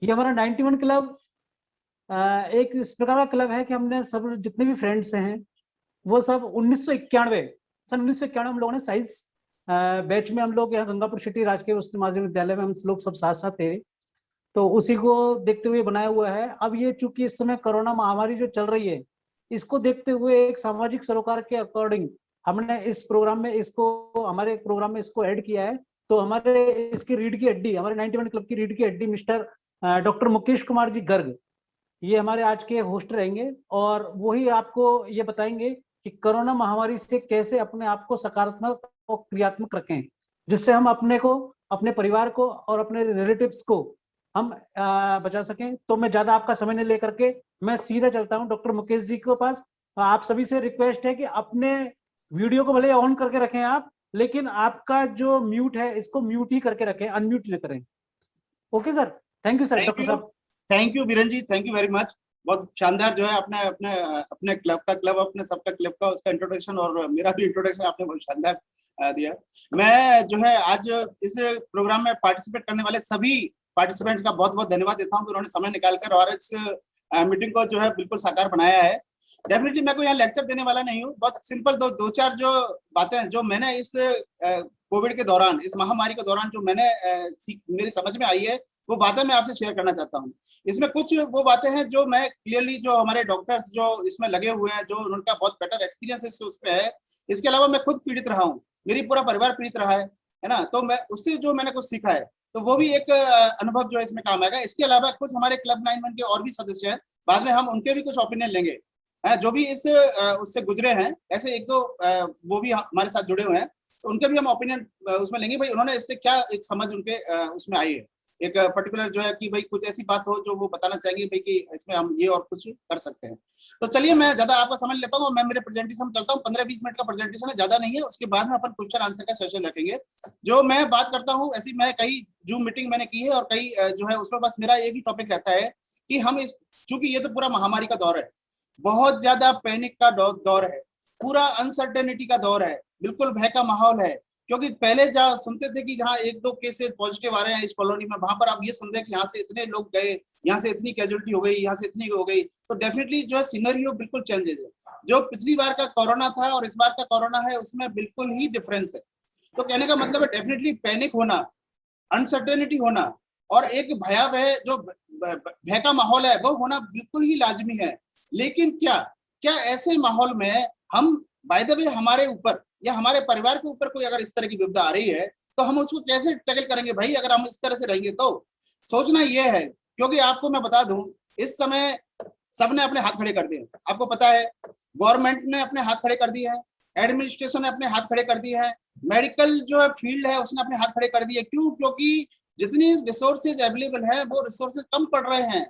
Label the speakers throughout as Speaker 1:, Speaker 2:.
Speaker 1: ये हमारा 91 क्लब एक इस प्रकार का क्लब है कि हमने सब जितने भी फ्रेंड्स हैं वो सब 1991 सन 1991 हम लोगों ने साइंस बैच में हम लोग यहाँ गंगापुर सिटी राजकीय उच्च माध्यमिक विद्यालय में हम लोग सब साथ साथ थे, तो उसी को देखते हुए बनाया हुआ है। अब ये चूंकि इस समय कोरोना महामारी जो चल रही है, इसको देखते हुए एक सामाजिक सरोकार के अकॉर्डिंग हमने इस प्रोग्राम में इसको हमारे प्रोग्राम में इसको ऐड किया है। तो हमारे इसकी रीढ़ की हड्डी, हमारे 91 क्लब की रीढ़ की हड्डी मिस्टर डॉक्टर मुकेश कुमार जी गर्ग, ये हमारे आज के होस्ट रहेंगे और वही आपको ये बताएंगे कि कोरोना महामारी से कैसे अपने आप को सकारात्मक और क्रियात्मक रखें, जिससे हम अपने को, अपने परिवार को और अपने रिलेटिव्स को हम बचा सकें। तो मैं ज्यादा आपका समय नहीं लेकर के मैं सीधा चलता हूं डॉक्टर मुकेश जी के पास। आप सभी से रिक्वेस्ट है कि अपने वीडियो को भले ऑन करके रखें आप, लेकिन आपका जो म्यूट है इसको म्यूट ही करके रखें, अनम्यूट न करें। Okay sir, thank you sir. Doctor साहब
Speaker 2: thank you Viren ji, thank you very much. बहुत शानदार जो है अपने अपने अपने क्लब का, क्लब अपने सबका क्लब का उसका इंट्रोडक्शन और मेरा भी इंट्रोडक्शन आपने बहुत शानदार दिया। मैं जो है आज इस प्रोग्राम में पार्टिसिपेट करने वाले सभी पार्टिसिपेंट्स का बहुत बहुत धन्यवाद देता हूँ कि उन्होंने समय निकालकर और इस मीटिंग को जो है बिल्कुल साकार बनाया है। डेफिनेटली मैं कोई यहाँ लेक्चर देने वाला नहीं हूँ, बहुत सिंपल दो चार जो बातें जो मैंने इस कोविड के दौरान, इस महामारी के दौरान जो मैंने मेरी समझ में आई है, वो बातें मैं आपसे शेयर करना चाहता हूँ। इसमें कुछ वो बातें हैं जो मैं क्लियरली, जो हमारे डॉक्टर्स जो इसमें लगे हुए हैं, जो उनका बहुत बेटर एक्सपीरियंस उसमें है, इसके अलावा मैं खुद पीड़ित रहा हूँ, मेरी पूरा परिवार पीड़ित रहा है ना, तो मैं उससे जो मैंने कुछ सीखा है, तो वो भी एक अनुभव जो है इसमें काम आएगा। इसके अलावा कुछ हमारे क्लब 91 के और भी सदस्य हैं, बाद में हम उनके भी कुछ ओपिनियन लेंगे जो भी इस उससे गुजरे हैं, ऐसे एक दो वो भी हमारे साथ जुड़े हुए हैं, तो उनके भी हम ओपिनियन उसमें लेंगे, भाई उन्होंने इससे क्या एक समझ उनके उसमें आई है, एक पर्टिकुलर जो है कि भाई कुछ ऐसी बात हो जो वो बताना चाहेंगे भाई कि इसमें हम ये और कुछ कर सकते हैं। तो चलिए मैं ज्यादा आपका समझ लेता हूँ, मैं मेरे प्रेजेंटेशन में चलता हूँ। 15-20 मिनट का प्रेजेंटेशन है, ज्यादा नहीं है। उसके बाद में अपन क्वेश्चन आंसर का सेशन रखेंगे। जो मैं बात करता हूँ, ऐसी मैं कई जूम मीटिंग मैंने की है और कई जो है उसमें बस मेरा एक ही टॉपिक रहता है कि हम इस, चूंकि ये तो पूरा महामारी का दौर है, बहुत ज्यादा पैनिक का दौर है, पूरा अनसर्टेनिटी का दौर है, बिल्कुल भय का माहौल है। क्योंकि पहले जहाँ सुनते थे कि जहाँ 1-2 केसेस पॉजिटिव आ रहे हैं इस कॉलोनी में, वहां पर आप ये सुन रहे हैं कि यहाँ से इतने लोग गए, यहाँ से इतनी कैजुअलिटी हो गई, यहाँ से इतनी हो गई, तो डेफिनेटली जो है सिनेरियो बिल्कुल चेंजेस है। जो पिछली बार का कोरोना था और इस बार का कोरोना है, उसमें बिल्कुल ही डिफरेंस है। तो कहने का मतलब है डेफिनेटली पैनिक होना, अनसर्टेनिटी होना और एक भयावह जो भय का माहौल है वो होना बिल्कुल ही लाजमी है। लेकिन क्या क्या ऐसे माहौल में हम, बाय द वे, हमारे ऊपर या हमारे परिवार के ऊपर कोई अगर इस तरह की विपदा आ रही है तो हम उसको कैसे टैकल करेंगे भाई, अगर हम इस तरह से रहेंगे तो सोचना यह है। क्योंकि आपको मैं बता दूं, इस समय सबने अपने हाथ खड़े कर दिए, आपको पता है, गवर्नमेंट ने अपने हाथ खड़े कर दिए हैं, एडमिनिस्ट्रेशन ने अपने हाथ खड़े कर दिए हैं, मेडिकल जो है फील्ड है उसने अपने हाथ खड़े कर दिए। क्यों? क्योंकि जितनी रिसोर्सेज अवेलेबल है वो रिसोर्सेज कम पड़ रहे हैं,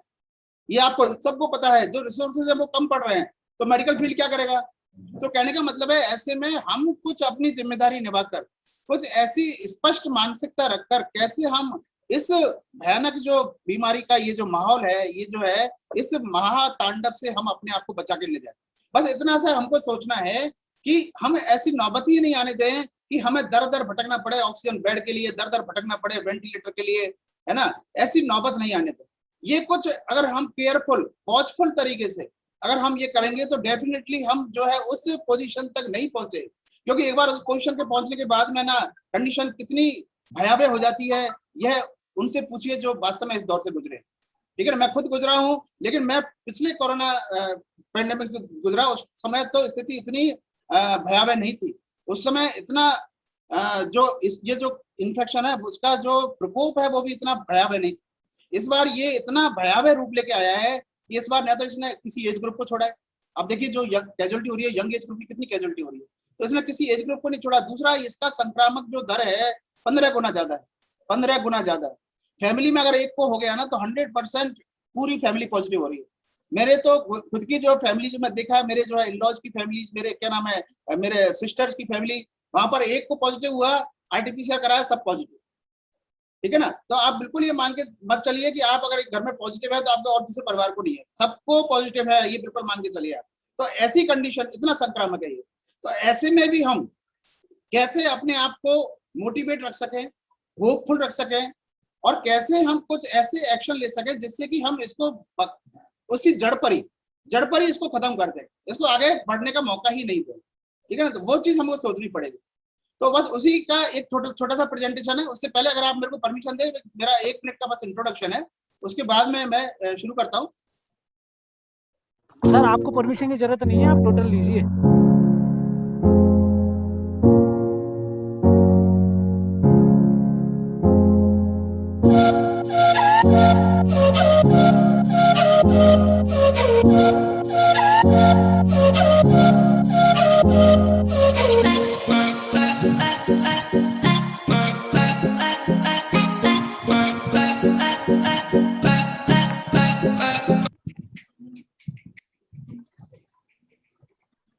Speaker 2: ये आपको सबको पता है। जो रिसोर्सेज है वो कम पड़ रहे हैं, तो मेडिकल फील्ड क्या करेगा? तो कहने का मतलब है ऐसे में हम कुछ अपनी जिम्मेदारी निभाकर, कुछ ऐसी स्पष्ट मानसिकता रखकर कैसे हम इस भयानक जो बीमारी का ये जो माहौल है, ये जो है, इस महातांडव से हम अपने आप को बचा के ले जाए। बस इतना सा हमको सोचना है कि हम ऐसी नौबत ही नहीं आने दें कि हमें दर दर भटकना पड़े ऑक्सीजन बेड के लिए, दर दर भटकना पड़े वेंटिलेटर के लिए, है ना, ऐसी नौबत नहीं आने दें। ये कुछ अगर हम केयरफुल, वॉचफुल तरीके से अगर हम ये करेंगे तो डेफिनेटली हम जो है उस पोजीशन तक नहीं पहुंचे। क्योंकि एक बार उस पोजीशन पे पहुंचने के बाद में ना कंडीशन कितनी भयावह हो जाती है, यह उनसे पूछिए जो वास्तव में इस दौर से गुजरे। ठीक है ना, मैं खुद गुजरा हूं, लेकिन मैं पिछले कोरोना पेंडेमिक से गुजरा, उस समय तो स्थिति इतनी भयावह नहीं थी। उस समय इतना ये जो इन्फेक्शन है उसका जो प्रकोप है वो भी इतना भयावह नहीं था। इस बार ये इतना भयावह रूप लेके आया है कि इस बार ना तो इसने किसी एज ग्रुप को छोड़ा है। अब देखिए जो कैजुअलिटी हो रही है, यंग एज ग्रुप की कितनी कैजुअलिटी हो रही है, तो इसने किसी एज ग्रुप को नहीं छोड़ा। दूसरा, इसका संक्रामक जो दर है 15 गुना ज्यादा है, 15 गुना ज्यादा है। फैमिली में अगर एक को हो गया ना तो 100% पूरी फैमिली पॉजिटिव हो रही है। मेरे तो खुद की जो फैमिली जो मैं देखा है, मेरे जो है इन-लॉज की फैमिली, मेरे क्या नाम है, मेरे सिस्टर्स की फैमिली, वहां पर एक को पॉजिटिव हुआ, आरटीपीसीआर कराया, सब पॉजिटिव। ठीक है ना, तो आप बिल्कुल ये मान के मत चलिए कि आप अगर एक घर में पॉजिटिव है तो आपको और दूसरे परिवार को नहीं है, सबको पॉजिटिव है, ये बिल्कुल मान के चलिए आप। तो ऐसी कंडीशन, इतना संक्रामक है ये, तो ऐसे में भी हम कैसे अपने आप को मोटिवेट रख सकें, होपफुल रख सकें और कैसे हम कुछ ऐसे एक्शन ले सके जिससे कि हम इसको उसी जड़ पर ही इसको खत्म कर दें, इसको आगे बढ़ने का मौका ही नहीं दें, ठीक है ना। तो वो चीज हमको सोचनी पड़ेगी। तो बस उसी का एक छोटा सा प्रेजेंटेशन है। उससे पहले अगर आप मेरे को परमिशन दे, मेरा 1 मिनट का बस इंट्रोडक्शन है, उसके बाद में मैं शुरू करता हूँ।
Speaker 1: सर आपको परमिशन की जरूरत नहीं है, आप टोटल लीजिए।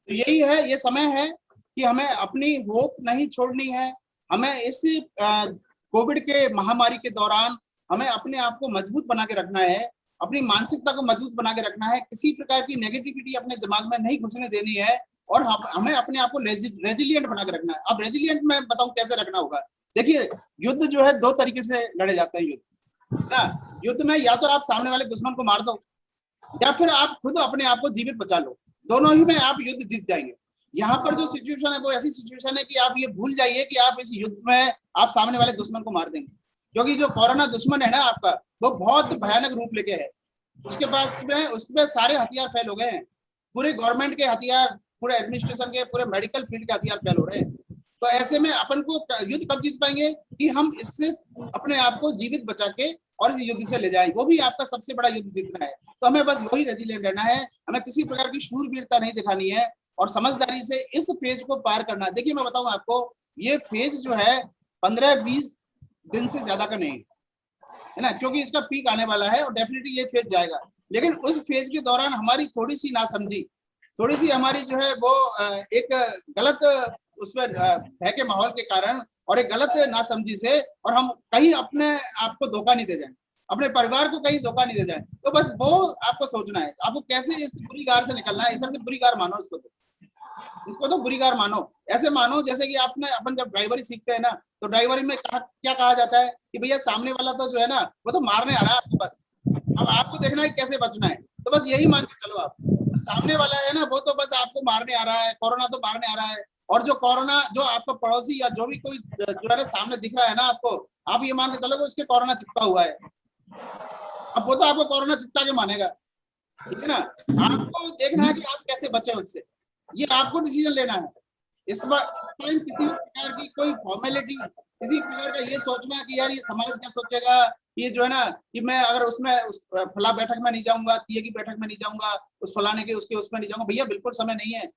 Speaker 2: तो यही है, ये समय है कि हमें अपनी होप नहीं छोड़नी है। हमें इस कोविड के महामारी के दौरान हमें अपने आप को मजबूत बना के रखना है, अपनी मानसिकता को मजबूत बना के रखना है, किसी प्रकार की नेगेटिविटी अपने दिमाग में नहीं घुसने देनी है, और हमें अपने आप को रेजिलिएंट बना के रखना है। अब रेजिलिएंट मैं बताऊं कैसे रखना होगा। देखिए, युद्ध जो है 2 तरीके से लड़े जाते हैं युद्ध, ना। युद्ध में या तो आप सामने वाले दुश्मन को मार दो, या फिर आप खुद अपने आप को जीवित बचा लो। दोनों ही में आप युद्ध जीत जाएंगे। यहाँ पर जो सिचुएशन है वो ऐसी सिचुएशन है कि आप ये भूल जाइए कि आप इस युद्ध में आप सामने वाले दुश्मन को मार देंगे, क्योंकि जो कोरोना दुश्मन है ना आपका, वो बहुत भयानक रूप लेके है। उसके पास में उसमें सारे हथियार फेल हो गए हैं, पूरे गवर्नमेंट के हथियार, पूरे एडमिनिस्ट्रेशन के, पूरे मेडिकल फील्ड के हथियार फेल हो रहे हैं। तो ऐसे में अपन को युद्ध कब जीत पाएंगे कि हम इससे अपने आप को जीवित बचा के और इस युद्ध से ले जाए, वो भी आपका सबसे बड़ा युद्ध जीतना है। तो हमें बस वही रेजिलिएंट रहना है, हमें किसी प्रकार की शूरवीरता नहीं दिखानी है, और समझदारी से इस फेज को पार करना है। देखिए मैं बताऊं आपको, ये फेज जो है 15-20 दिन से ज्यादा का नहीं है ना, क्योंकि इसका पीक आने वाला है और डेफिनेटली ये फेज जाएगा। लेकिन उस फेज के दौरान हमारी थोड़ी सी नासमझी, थोड़ी सी हमारी जो है वो एक गलत उसमें भय के माहौल के कारण और एक गलत नासमझी से, और हम कहीं अपने आप को धोखा नहीं दे जाए, अपने परिवार को कहीं धोखा नहीं दे जाए। तो बस वो आपको सोचना है, आपको कैसे इस बुरी गार से निकलना है। इधर से बुरी गार मानो इसको तो बुरी गार मानो। ऐसे मानो जैसे कि आपने अपन जब ड्राइवरी सीखते हैं ना, तो ड्राइवरी में क्या कहा जाता है कि भैया सामने वाला तो जो है ना वो तो मारने आ रहा है आपको, बस अब आपको देखना है कैसे बचना है। तो बस यही मान के चलो, आप सामने वाला है ना वो तो बस आपको मारने आ रहा है, कोरोना तो मारने आ रहा है। और जो कोरोना, जो आपका पड़ोसी या जो भी कोई जो है ना सामने दिख रहा है ना आपको, आप ये मान के चलो उसके कोरोना चिपका हुआ है। अब वो तो आपको कोरोना चिपका के मानेगा, ठीक है ना। आपको देखना है कि आप कैसे बचे उससे, ये आपको डिसीजन लेना है। इस टाइम किसी प्रकार की कोई फॉर्मेलिटी, किसी प्रकार का ये सोचना कि यार ये समाज क्या सोचेगा, ये जो है ना कि मैं अगर उसमें उस फला बैठक में नहीं जाऊंगा, तीये की बैठक में नहीं जाऊंगा, उस फलाने के उसके उसमें नहीं जाऊंगा, भैया बिल्कुल समय नहीं है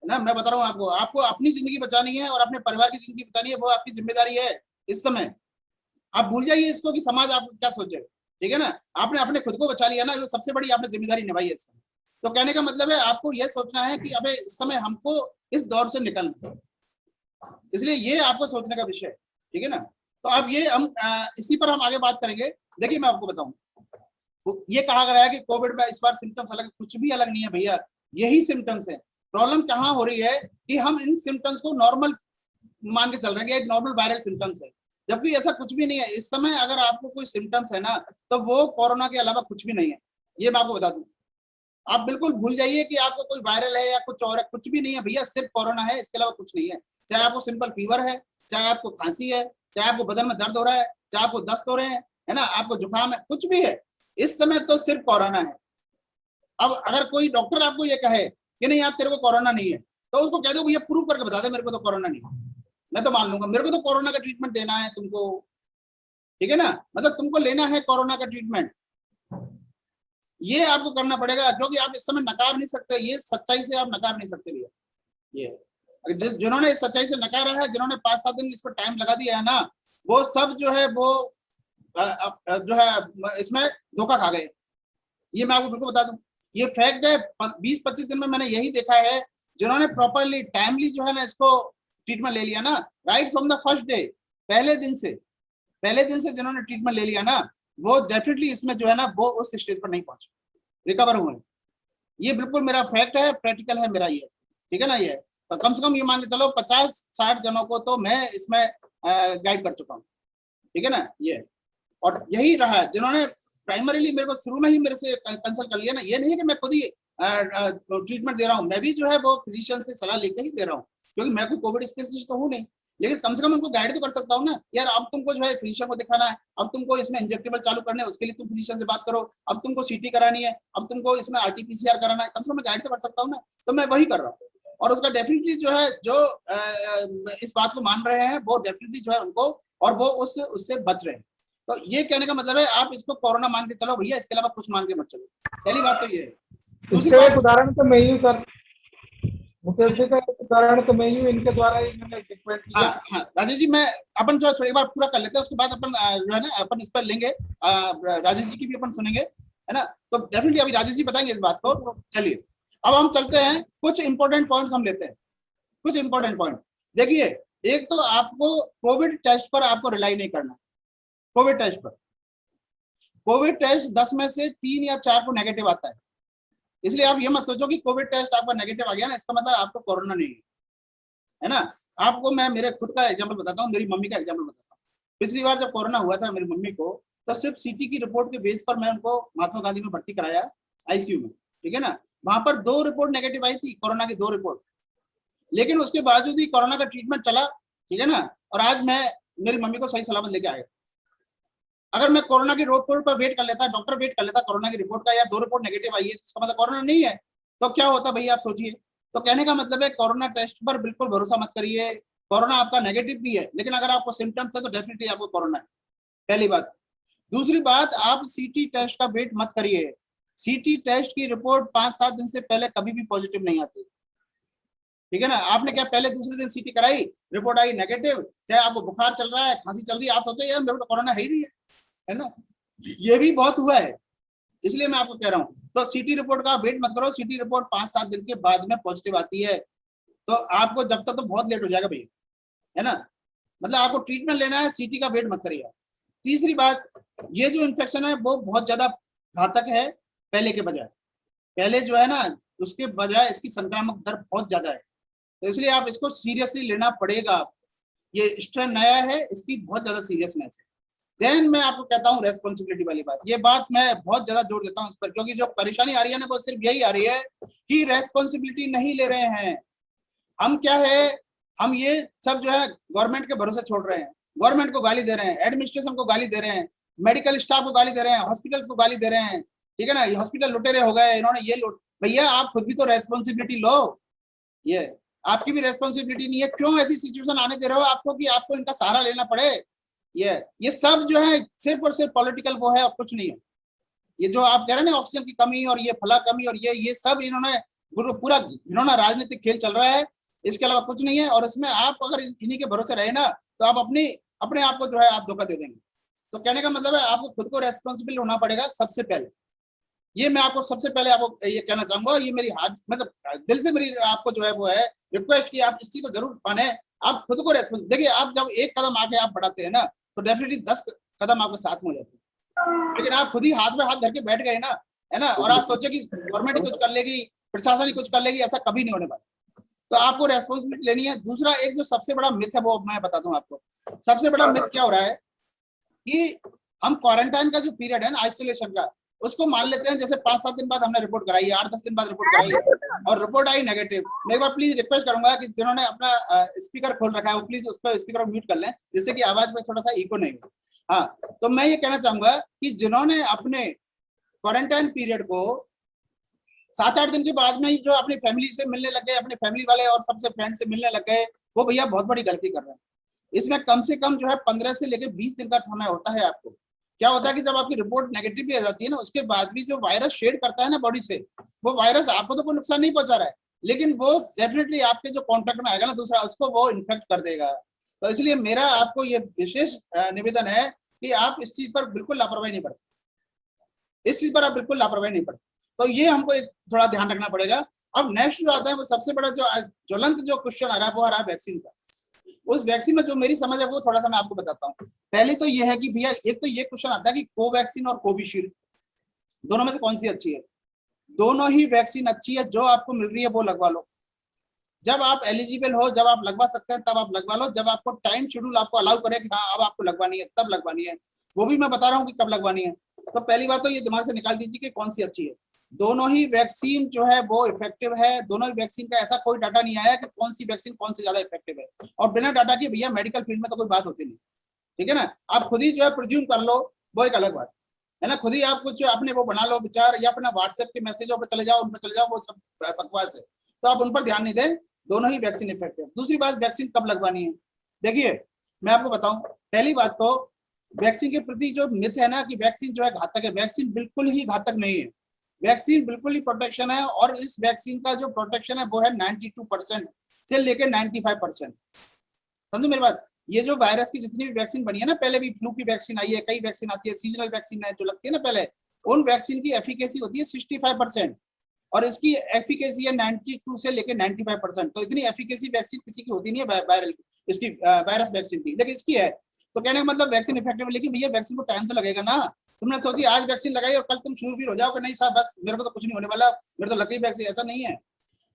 Speaker 2: ना। मैं बता रहा हूँ आपको, आपको अपनी जिंदगी बचानी है और अपने परिवार की जिंदगी बचानी है, वो आपकी जिम्मेदारी है इस समय। आप भूल जाइए इसको कि समाज आपको क्या सोचेगा, ठीक है ना। आपने अपने खुद को बचा लिया ना, जो सबसे बड़ी आपने जिम्मेदारी निभाई है इस समय। तो कहने का मतलब है आपको यह सोचना है कि अबे इस समय हमको इस दौर से निकलना, इसलिए ये आपको सोचने का विषय है, ठीक है ना। तो अब ये हम इसी पर हम आगे बात करेंगे। देखिए मैं आपको बताऊं, ये कहा गया है कि कोविड में इस बार सिम्टम्स अलग, कुछ भी अलग नहीं है भैया, यही सिम्टम्स है। प्रॉब्लम कहाँ हो रही है कि हम इन सिम्टम्स को नॉर्मल मान के चल रहे हैं, एक नॉर्मल वायरल सिम्टम्स है, जबकि ऐसा कुछ भी नहीं है। इस समय अगर आपको कोई सिम्टम्स है ना, तो वो कोरोना के अलावा कुछ भी नहीं है, ये मैं आपको बता दूं। आप बिल्कुल भूल जाइए कि आपको कोई वायरल है या कुछ और है, कुछ भी नहीं है भैया, सिर्फ कोरोना है, इसके अलावा कुछ नहीं है। चाहे आपको सिंपल फीवर है, चाहे आपको खांसी है, चाहे आपको बदन में दर्द हो रहा है, चाहे आपको दस्त हो रहे हैं, है ना, आपको जुकाम है, कुछ भी है, इस समय तो सिर्फ कोरोना है। अब अगर कोई डॉक्टर आपको ये कहे कि नहीं आप तेरे को कोरोना नहीं है, तो उसको कह दो भैया प्रूव करके बता दे मेरे को तो कोरोना नहीं है, मैं तो मान लूंगा, मेरे को तो कोरोना का ट्रीटमेंट देना है तुमको, ठीक है ना। मतलब तुमको लेना है कोरोना का ट्रीटमेंट, ये आपको करना पड़ेगा, क्योंकि आप इस समय नकार नहीं सकते, ये सच्चाई से आप नकार नहीं सकते भैया। ये जिन्होंने इस सच्चाई से नकारा है, जिन्होंने 5-7 दिन इस पर टाइम लगा दिया है ना, वो सब जो है वो जो है इसमें धोखा खा गए, ये मैं आपको बिल्कुल बता दूं, ये फैक्ट है। 20-25 दिन में मैंने यही देखा है, जिन्होंने प्रॉपरली टाइमली जो है ना इसको ट्रीटमेंट ले लिया ना, right from the first day, पहले दिन से जिन्होंने ट्रीटमेंट ले लिया ना, वो डेफिनेटली इसमें जो है ना वो उस स्टेज पर नहीं पहुंचे, रिकवर हुए। ये बिल्कुल मेरा फैक्ट है, प्रैक्टिकल है मेरा ये, ठीक है ना। ये तो कम से कम ये मान के चलो 50-60 जनों को तो मैं इसमें गाइड कर चुका हूँ, ठीक है ना ये। और यही रहा है जिन्होंने प्राइमरीली मेरे को शुरू में ही मेरे से कंसल्ट कर लिया ना, ये नहीं है कि मैं खुद ही ट्रीटमेंट दे रहा हूँ, मैं भी जो है वो फिजिशियन से सलाह लेकर ही दे रहा हूँ, क्योंकि मैं कोई कोविड स्पेशलिस्ट तो हूँ नहीं, लेकिन कम से कम उनको गाइड तो कर सकता हूँ ना, यार अब तुमको जो है फिजिशियन को दिखाना है, अब तुमको इसमें इंजेक्टेबल चालू करना है, उसके लिए तुम फिजिशियन से बात करो, अब तुमको सीटी करानी है, अब तुमको इसमें आरटीपीसीआर कराना है, कम से कम मैं गाइड तो कर सकता हूँ ना, तो मैं वही कर रहा हूँ। और उसका डेफिनेटली जो है जो इस बात को मान रहे हैं वो डेफिनेटली जो है उनको, और वो उससे बच रहे हैं। तो ये कहने का मतलब है आप इसको कोरोना मान के चलो भैया, इसके अलावा कुछ मान के मत चलो, पहली बात तो ये है। दूसरी
Speaker 3: इसका
Speaker 2: बात,
Speaker 3: एक उदाहरण तो मैं ही हूँ सर, मुकेश जी का एक उदाहरण तो मैं ही हूँ, इनके द्वारा ही मैंने ट्रीटमेंट किया।
Speaker 2: हाँ राजेश जी, मैं अपन जो एक बार पूरा कर लेते हैं, उसके बाद अपन जो है ना अपन इस पर लेंगे, राजेश जी की भी अपन सुनेंगे, है ना, तो डेफिनेटली अभी राजेश जी बताएंगे इस बात को। चलिए अब हम चलते हैं, कुछ इंपॉर्टेंट पॉइंट्स हम लेते हैं, कुछ इंपॉर्टेंट पॉइंट देखिए। एक तो आपको कोविड टेस्ट पर आपको रिलाई नहीं करना, कोविड टेस्ट पर, कोविड टेस्ट 10 में से 3 या 4 को नेगेटिव आता है, इसलिए आप ये मत सोचो कि कोविड टेस्ट आपका नेगेटिव आ गया ना इसका मतलब आपको कोरोना नहीं है ना। आपको मैं मेरे खुद का एग्जांपल बताता हूँ, मेरी मम्मी का एग्जांपल बताता हूँ। पिछली बार जब कोरोना हुआ था मेरी मम्मी को, तो सिर्फ सीटी की रिपोर्ट के बेस पर मैं उनको महात्मा गांधी में भर्ती कराया आईसीयू में, ठीक है ना, वहां पर 2 रिपोर्ट नेगेटिव आई थी, कोरोना की 2 रिपोर्ट, लेकिन उसके बावजूद ही कोरोना का ट्रीटमेंट चला, ठीक है ना, और आज मैं मेरी मम्मी को सही सलामत लेके आया। अगर मैं कोरोना की रिपोर्ट पर वेट कर लेता, डॉक्टर वेट कर लेता कोरोना की रिपोर्ट का, यार 2 रिपोर्ट नेगेटिव आई है इसका मतलब कोरोना नहीं है, तो क्या होता भैया आप सोचिए। तो कहने का मतलब है कोरोना टेस्ट पर बिल्कुल भरोसा मत करिए, कोरोना आपका नेगेटिव भी है, लेकिन अगर आपको सिम्टम्स है तो डेफिनेटली आपको कोरोना है, पहली बात। दूसरी बात, आप सीटी टेस्ट का वेट मत करिए, सीटी टेस्ट की रिपोर्ट 5-7 दिन से पहले कभी भी पॉजिटिव नहीं आती, ठीक है ना। आपने क्या पहले दूसरे दिन सीटी कराई, रिपोर्ट आई नेगेटिव, चाहे आपको बुखार चल रहा है, खांसी चल रही है, आप सोचो यार मेरे को तो कोरोना है ही नहीं है ना, ये भी बहुत हुआ है, इसलिए मैं आपको कह रहा हूँ। तो सीटी रिपोर्ट का वेट मत करो, सीटी रिपोर्ट 5-7 दिन के बाद में पॉजिटिव आती है, तो आपको जब तक तो बहुत लेट हो जाएगा भैया, है ना, मतलब आपको ट्रीटमेंट लेना है, सीटी का वेट मत करिए। तीसरी बात, ये जो इन्फेक्शन है वो बहुत ज्यादा घातक है पहले के बजाय, पहले जो है ना उसके बजाय इसकी संक्रामक दर बहुत ज्यादा है, तो इसलिए आप इसको सीरियसली लेना पड़ेगा। ये स्ट्रेन नया है, इसकी बहुत ज्यादा सीरियसनेस है। देन मैं आपको कहता हूँ रेस्पॉन्सिबिलिटी वाली बात, ये बात मैं बहुत ज्यादा जोर देता हूँ इस पर, क्योंकि जो परेशानी आ रही है ना वो सिर्फ यही आ रही है कि रेस्पॉन्सिबिलिटी नहीं ले रहे हैं हम। क्या है, हम ये सब जो है गवर्नमेंट के भरोसे छोड़ रहे हैं, गवर्नमेंट को गाली दे रहे हैं, एडमिनिस्ट्रेशन को गाली दे रहे हैं, मेडिकल स्टाफ को गाली दे रहे हैं, हॉस्पिटल्स को गाली दे रहे हैं, ठीक है ना, ये हॉस्पिटल लुटेरे हो गए, इन्होंने ये लूट, भैया आप खुद भी तो रेस्पॉन्सिबिलिटी लो, ये आपकी भी रेस्पॉन्सिबिलिटी नहीं है, क्यों ऐसी सिचुएशन आने दे रहे हो आपको कि आपको इनका सहारा लेना पड़े। ये सब जो है सिर्फ और सिर्फ पॉलिटिकल वो है और कुछ नहीं है। ये जो आप कह रहे हैं ना ऑक्सीजन की कमी और ये फला कमी और ये सब इन्होंने पूरा इन्होंने राजनीतिक खेल चल रहा है, इसके अलावा कुछ नहीं है। और इसमें आप अगर इन्हीं के भरोसे रहे ना तो आप अपने आप को जो है आप धोखा दे देंगे। तो कहने का मतलब है आपको खुद को रेस्पॉन्सिबल होना पड़ेगा सबसे पहले। ये मैं आपको सबसे पहले आपको ये कहना चाहूंगा, ये मेरी हाथ मतलब दिल से मेरी आपको जो है वो है रिक्वेस्ट कि आप इस चीज को जरूर माने, आप खुद को रेस्पॉन्सिबल। देखिए आप जब एक कदम आगे आप बढ़ाते हैं ना तो डेफिनेटली 10 कदम आपके साथ में हो जाते हैं, लेकिन आप खुद ही हाथ में हाथ धर के बैठ गए ना, है ना, और आप सोचे कि गवर्नमेंट ही कुछ कर लेगी, प्रशासन ही कुछ कर लेगी, ऐसा कभी नहीं होने वाला। तो आपको रेस्पॉन्सिबिलिटी लेनी है। दूसरा एक जो सबसे बड़ा मिथ है वो मैं बता दूं आपको, सबसे बड़ा मिथ क्या हो रहा है कि हम क्वारंटाइन का जो पीरियड है ना आइसोलेशन का, उसको मान लेते हैं जैसे 5-7 दिन बाद हमने रिपोर्ट कराई है, 8-10 दिन बाद रिपोर्ट कराई है और रिपोर्ट आई नेगेटिव। मैं एक बार प्लीज रिक्वेस्ट करूंगा कि जिन्होंने अपना स्पीकर खोल रखा है वो प्लीज उसको स्पीकर म्यूट कर लें, जिससे कि आवाज में थोड़ा सा इको नहीं हो। हाँ, तो मैं ये कहना चाहूंगा कि जिन्होंने अपने क्वारंटाइन पीरियड को 7-8 दिन के बाद में ही जो अपनी फैमिली से मिलने लग गए, अपने फैमिली वाले और सबसे फ्रेंड से मिलने लग गए, वो भैया बहुत बड़ी गलती कर रहे हैं। इसमें कम से कम जो है 15 से लेकर 20 दिन का समय होता है। आपको क्या होता है कि जब आपकी रिपोर्ट नेगेटिव भी आ जाती है ना, उसके बाद भी जो वायरस शेड करता है ना बॉडी से, वो वायरस आपको तो कोई नुकसान नहीं पहुंचा रहा है, लेकिन वो डेफिनेटली आपके जो कॉन्टेक्ट में आएगा ना दूसरा, उसको वो इन्फेक्ट कर देगा। तो इसलिए मेरा आपको ये विशेष निवेदन है कि आप इस चीज पर बिल्कुल लापरवाही नहीं बरतें, इस चीज पर आप बिल्कुल लापरवाही नहीं बरतें। तो ये हमको एक थोड़ा ध्यान रखना पड़ेगा। अब नेक्स्ट जो आता है वो सबसे बड़ा जो ज्वलंत जो क्वेश्चन आ रहा है वो आ रहा है वैक्सीन का। उस वैक्सीन में जो मेरी समझ है वो थोड़ा सा मैं आपको बताता हूँ। पहले तो ये है कि भैया एक तो ये क्वेश्चन आता है कि कोवैक्सीन और कोविशील्ड दोनों में से कौन सी अच्छी है। दोनों ही वैक्सीन अच्छी है, जो आपको मिल रही है वो लगवा लो, जब आप एलिजिबल हो, जब आप लगवा सकते हैं तब आप लगवा लो, जब आपको टाइम शेड्यूल आपको अलाउ करे कि हाँ अब आपको लगवानी है तब लगवानी है, वो भी मैं बता रहा हूँ कि कब लगवानी है। तो पहली बात तो ये दिमाग से निकाल दीजिए कि कौन सी अच्छी है। दोनों ही वैक्सीन जो है वो इफेक्टिव है, दोनों ही वैक्सीन का ऐसा कोई डाटा नहीं आया कि कौन सी वैक्सीन कौन से ज्यादा इफेक्टिव है, और बिना डाटा के भैया मेडिकल फील्ड में तो कोई बात होती नहीं, ठीक है ना। आप खुद ही जो है प्रिज्यूम कर लो, वो एक अलग बात है ना, खुद ही आप कुछ अपने वो बना लो विचार, या अपना व्हाट्सएप के मैसेजों पर चले जाओ, उन पर चले जाओ, वो सब बकवास है, तो आप उन पर ध्यान नहीं दें। दोनों ही वैक्सीन इफेक्टिव। दूसरी बात, वैक्सीन कब लगवानी है। देखिए मैं आपको बताऊं, पहली बात तो वैक्सीन के प्रति जो मिथ है ना कि वैक्सीन जो है घातक है, वैक्सीन बिल्कुल ही घातक नहीं है, वैक्सीन बिल्कुल ही प्रोटेक्शन है, और इस वैक्सीन का जो प्रोटेक्शन है वो है 92% से लेकर 95%। समझो मेरी बात। ये जो वायरस की जितनी भी वैक्सीन बनी है ना, पहले भी फ्लू की वैक्सीन आई है, कई वैक्सीन आती है, सीजनल वैक्सीन है जो लगती है ना पहले, उन वैक्सीन की एफिकेसी होती है 65%, और इसकी एफिकेसी है 92 से लेकर 95%। तो इतनी एफिकेसी वैक्सीन किसी की होती नहीं है वायरल, इसकी वायरस वैक्सीन की, लेकिन इसकी है। तो कहने का मतलब वैक्सीन इफेक्टिव है, लेकिन भैया वैक्सीन को टाइम तो लगेगा ना। तुमने सोची आज वैक्सीन लगाई और कल तुम शूरवीर हो जाओगे, नहीं साहब बस मेरे को तो कुछ नहीं होने वाला, मेरे तो लगी वैक्सीन, ऐसा नहीं है।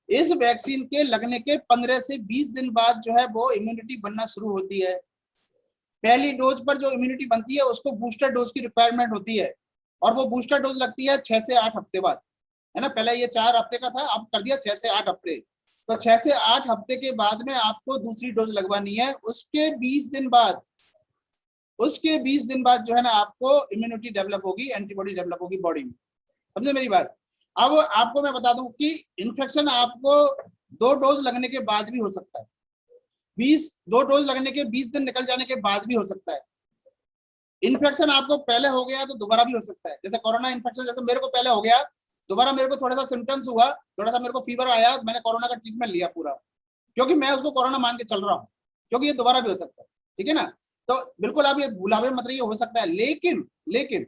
Speaker 2: इस वैक्सीन के लगने के 15 से 20 दिन बाद जो है वो इम्यूनिटी बनना शुरू होती है। पहली डोज पर जो इम्यूनिटी बनती है उसको बूस्टर डोज की रिक्वायरमेंट होती है, और वो बूस्टर डोज लगती है 6 से 8 हफ्ते बाद, है ना। पहले ये 4 हफ्ते का था, अब कर दिया 6 से 8 हफ्ते। तो 6 से 8 हफ्ते के बाद में आपको दूसरी डोज लगवानी है। उसके 20 दिन बाद, उसके 20 दिन बाद जो है ना आपको इम्यूनिटी डेवलप होगी, एंटीबॉडी डेवलप होगी बॉडी में। समझे मेरी बात। अब आपको मैं बता दूं कि इन्फेक्शन आपको 2 डोज लगने के बाद भी हो सकता है, 2 डोज लगने के 20 दिन निकल जाने के बाद भी हो सकता है। इन्फेक्शन आपको पहले हो गया तो दोबारा भी हो सकता है, जैसे कोरोना इन्फेक्शन, जैसे मेरे को पहले हो गया, दोबारा मेरे को थोड़ा सा सिम्टम्स हुआ, थोड़ा सा मेरे को फीवर आया, मैंने कोरोना का ट्रीटमेंट लिया पूरा, क्योंकि मैं उसको कोरोना मान के चल रहा हूँ, क्योंकि ये दोबारा भी हो सकता है, ठीक है ना। तो बिल्कुल आप ये भुलावे मत रहिए, हो सकता है, लेकिन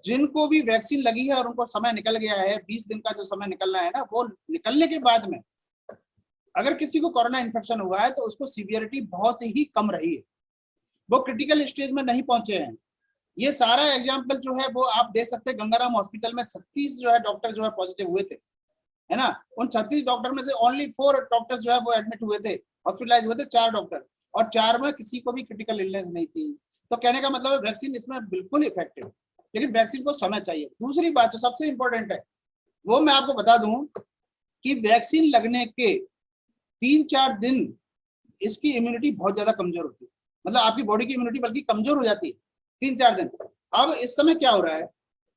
Speaker 2: जिनको भी वैक्सीन लगी है और उनको समय निकल गया है, 20 दिन का जो समय निकलना है ना, वो निकलने के बाद में अगर किसी को कोरोना इन्फेक्शन हुआ है तो उसको सीवियरिटी बहुत ही कम रही है, वो क्रिटिकल स्टेज में नहीं पहुंचे हैं। ये सारा एग्जाम्पल जो है वो आप देख सकते हैं, गंगाराम हॉस्पिटल में 36 जो है डॉक्टर जो है पॉजिटिव हुए थे, है ना। उन 36 डॉक्टर में से ओनली 4 डॉक्टर्स जो है वो एडमिट हुए थे, हॉस्पिटलाइज हुए थे 4 डॉक्टर, और 4 में किसी को भी क्रिटिकल इलनेस नहीं थी। तो कहने का मतलब है वैक्सीन इसमें बिल्कुल इफेक्टिव, लेकिन वैक्सीन को समय चाहिए। दूसरी बात जो सबसे इंपॉर्टेंट है वो मैं आपको बता दूं कि वैक्सीन लगने के 3-4 दिन इसकी इम्यूनिटी बहुत ज्यादा कमजोर होती है, मतलब आपकी बॉडी की इम्यूनिटी बल्कि कमजोर हो जाती है 3-4 दिन। अब इस समय क्या हो रहा है,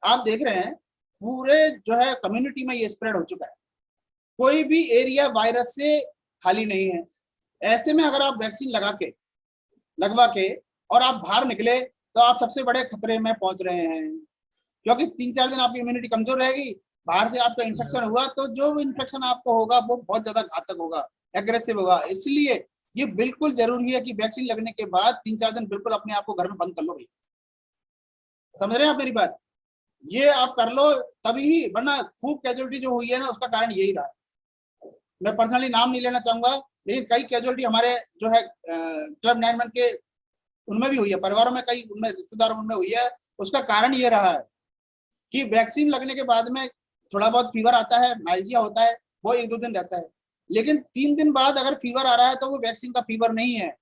Speaker 2: आप देख रहे हैं पूरे जो है कम्युनिटी में ये स्प्रेड हो चुका है, कोई भी एरिया वायरस से खाली नहीं है। ऐसे में अगर आप वैक्सीन लगवा के और आप बाहर निकले तो आप सबसे बड़े खतरे में पहुंच रहे हैं, क्योंकि 3-4 दिन आपकी इम्यूनिटी कमजोर रहेगी, बाहर से आपका इन्फेक्शन हुआ तो जो इन्फेक्शन आपको होगा वो बहुत ज्यादा घातक होगा, एग्रेसिव होगा। इसलिए ये बिल्कुल जरूरी है कि वैक्सीन लगने के बाद 3-4 दिन बिल्कुल अपने आप को घर में बंद कर लो भाई, समझ रहे हैं आप मेरी बात। ये आप कर लो तभी ही, वरना खूब कैजुअलिटी जो हुई है ना उसका कारण यही रहा। मैं पर्सनली नाम नहीं लेना चाहूंगा, लेकिन कई कैजुअलिटी हमारे जो है क्लब 9 मंथ के उनमें भी हुई है, परिवारों में कई उनमें रिश्तेदारों में हुई है। उसका कारण ये रहा है कि वैक्सीन लगने के बाद में थोड़ा बहुत फीवर आता है, माइल्जिया होता है, वो 1-2 दिन रहता है, लेकिन 3 दिन बाद अगर फीवर आ रहा है तो वो वैक्सीन का फीवर नहीं है,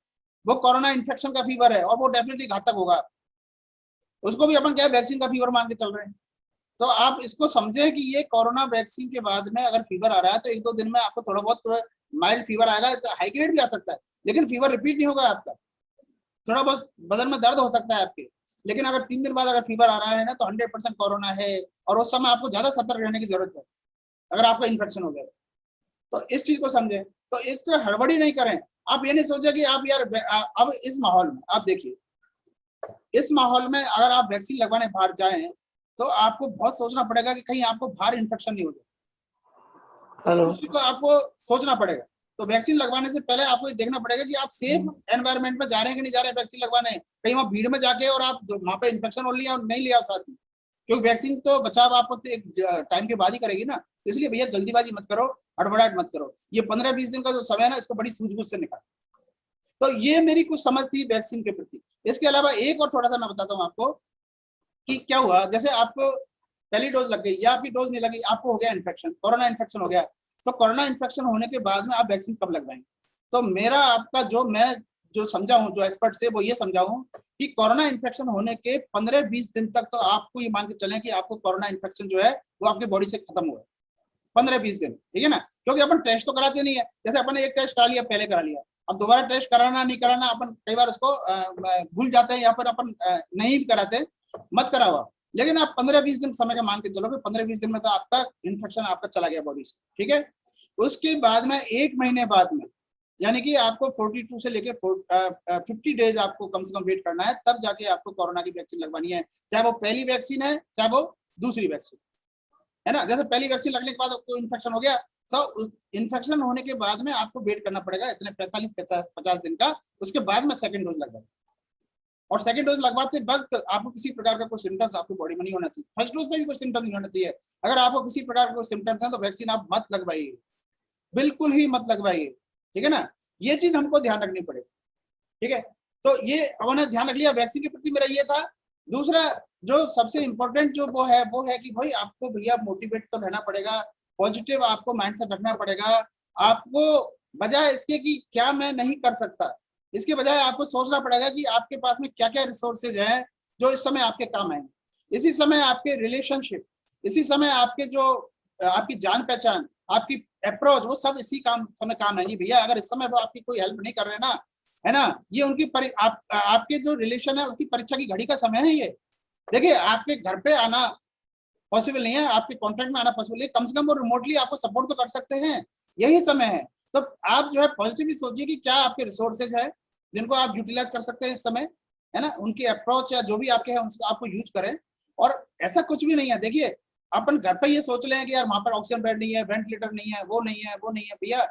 Speaker 2: वो कोरोना इन्फेक्शन का फीवर है, और वो डेफिनेटली घातक होगा। उसको भी अपन क्या वैक्सीन का फीवर मान के चल रहे हैं। तो आप इसको समझें कि ये कोरोना वैक्सीन के बाद में अगर फीवर आ रहा है तो 1-2 दिन में आपको थोड़ा बहुत माइल्ड फीवर आएगा, तो हाई ग्रेड भी आ सकता है, लेकिन फीवर रिपीट नहीं होगा आपका, थोड़ा बहुत बदन में दर्द हो सकता है आपके। लेकिन अगर 3 दिन बाद अगर फीवर आ रहा है ना तो 100% कोरोना है, और उस समय आपको ज्यादा सतर्क रहने की जरूरत है अगर आपका इन्फेक्शन हो गया तो। इस चीज को समझें, तो एक तरह हड़बड़ी नहीं करें। आप ये नहीं सोचे कि आप यार अब इस माहौल में आप देखिए, इस माहौल में अगर आप वैक्सीन लगवाने बाहर जाएं तो आपको बहुत सोचना पड़ेगा कि कहीं आपको बाहर इन्फेक्शन नहीं हो जाए, तो आपको सोचना पड़ेगा। तो वैक्सीन लगवाने से पहले आपको ये देखना पड़ेगा कि आप सेफ एनवायरनमेंट में जा रहे हैं कि नहीं जा रहे हैं वैक्सीन लगवाने, कहीं वहाँ भीड़ में जाके और आप वहाँ पे इन्फेक्शन हो लिया और नहीं लिया साथ में, क्योंकि वैक्सीन तो बचाव आपको तो एक टाइम के बाद ही करेगी ना। तो इसलिए भैया जल्दीबाजी मत करो, हड़बड़ाहट मत करो, ये 15-20 दिन का जो समय है ना इसको बड़ी सूझबूझ से निकालो। तो ये मेरी कुछ समझ थी वैक्सीन के प्रति। इसके अलावा एक और थोड़ा सा मैं बताता हूँ आपको कि क्या हुआ, जैसे आपको पहली डोज लग गई या आपकी डोज नहीं लगी, आपको हो गया इन्फेक्शन, कोरोना इन्फेक्शन हो गया, तो कोरोना इन्फेक्शन होने के बाद में आप वैक्सीन कब लगवाएंगे? तो मेरा आपका मैं जो समझा हूँ, जो एक्सपर्ट से वो ये समझा हूँ कि कोरोना इन्फेक्शन होने के 15-20 दिन तक तो आपको ये मान के चलें कि आपको कोरोना इन्फेक्शन जो है वो आपकी बॉडी से खत्म हुआ है, 15-20 दिन, ठीक है ना। क्योंकि अपन टेस्ट तो कराते नहीं है, जैसे अपन एक टेस्ट करा लिया, पहले करा लिया, अब दोबारा टेस्ट कराना नहीं कराना अपन कई बार उसको भूल जाते हैं या फिर अपन नहीं भी कराते, मत कराओ। लेकिन आप 15-20 दिन समय का मान के चलो, 15-20 दिन में तो आपका इन्फेक्शन आपका चला गया बॉडी से, ठीक है। उसके बाद में 1 महीने बाद में, यानी कि आपको 42 से लेके 50 डेज आपको कम से कम वेट करना है, तब जाके आपको कोरोना की वैक्सीन लगवानी है, चाहे वो पहली वैक्सीन है चाहे वो दूसरी वैक्सीन है ना। जैसे पहली वैक्सीन लगने के बाद आपको इन्फेक्शन हो गया, तो इन्फेक्शन होने के बाद में आपको वेट करना पड़ेगा इतने 45-50 दिन का, उसके बाद में सेकंड डोज लगवाए। और सेकंड डोज लगवाते वक्त आपको किसी प्रकार का कोई सिम्टम्स आपको बॉडी में नहीं होना चाहिए, फर्स्ट डोज में भी कोई सिम्टम नहीं होना चाहिए। अगर आपको किसी प्रकार का कोई सिम्टम्स है तो वैक्सीन आप मत लगवाइए, बिल्कुल ही मत लगवाइए, ठीक है ना। ये चीज हमको ध्यान रखनी पड़ेगी, ठीक है। तो ये हमने ध्यान रख लिया, वैक्सीन के प्रति मेरा ये था। दूसरा जो सबसे इम्पोर्टेंट जो वो है कि भाई आपको भैया मोटिवेट तो रहना पड़ेगा, पॉजिटिव आपको माइंडसेट रखना पड़ेगा। आपको बजाय इसके कि क्या मैं नहीं कर सकता, इसके बजाय आपको सोचना पड़ेगा कि आपके पास में क्या क्या रिसोर्सेज हैं जो इस समय आपके काम आएंगे। इसी समय आपके रिलेशनशिप, इसी समय आपके जो आपकी जान पहचान, आपकी अप्रोच, वो सब इसी समय काम आएंगी भैया। अगर इस समय वो आपकी कोई हेल्प नहीं कर रहे ना, है ना, ये उनकी आपके जो रिलेशन है उसकी परीक्षा की घड़ी का समय है। ये देखिए, आपके घर पे आना पॉसिबल नहीं है, आपके कॉन्ट्रैक्ट में आना पॉसिबल नहीं है, कम से कम वो रिमोटली आपको सपोर्ट तो कर सकते हैं, यही समय है। तो आप जो है पॉजिटिवली सोचिए कि क्या आपके रिसोर्सेज है जिनको आप यूटिलाइज कर सकते हैं इस समय, है ना। उनकी अप्रोच या जो भी आपके हैं उनको आपको यूज करें। और ऐसा कुछ भी नहीं है, देखिए अपन घर पे ये सोच रहे हैं कि यार वहां पर ऑक्सीजन बेड नहीं है, वेंटिलेटर नहीं है, वो नहीं है, वो नहीं है। भैया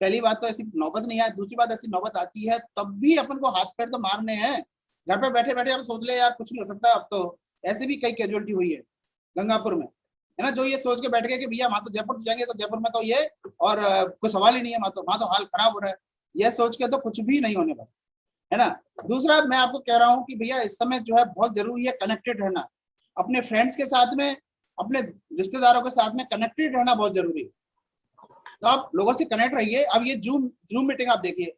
Speaker 2: पहली बात तो ऐसी नौबत नहीं है, दूसरी बात ऐसी नौबत आती है तब भी अपन को हाथ पैर तो मारने हैं। घर पे बैठे बैठे आप सोच ले यार कुछ नहीं हो सकता, अब तो ऐसे भी कई कैजुअलिटी हुई है गंगापुर में, है ना, जो ये सोच के बैठ गए कि भैया वहां तो जयपुर जाएंगे तो जयपुर में तो ये और कोई सवाल ही नहीं है, वहां तो हाल खराब हो रहा है, यह सोच के तो कुछ भी नहीं होने वाला, है ना। दूसरा मैं आपको कह रहा हूँ कि भैया इस समय जो है बहुत जरूरी है कनेक्टेड रहना, अपने फ्रेंड्स के साथ में, अपने रिश्तेदारों के साथ में कनेक्टेड रहना बहुत जरूरी है। तो आप लोगों से कनेक्ट रहिए। अब ये जूम मीटिंग आप देखिए,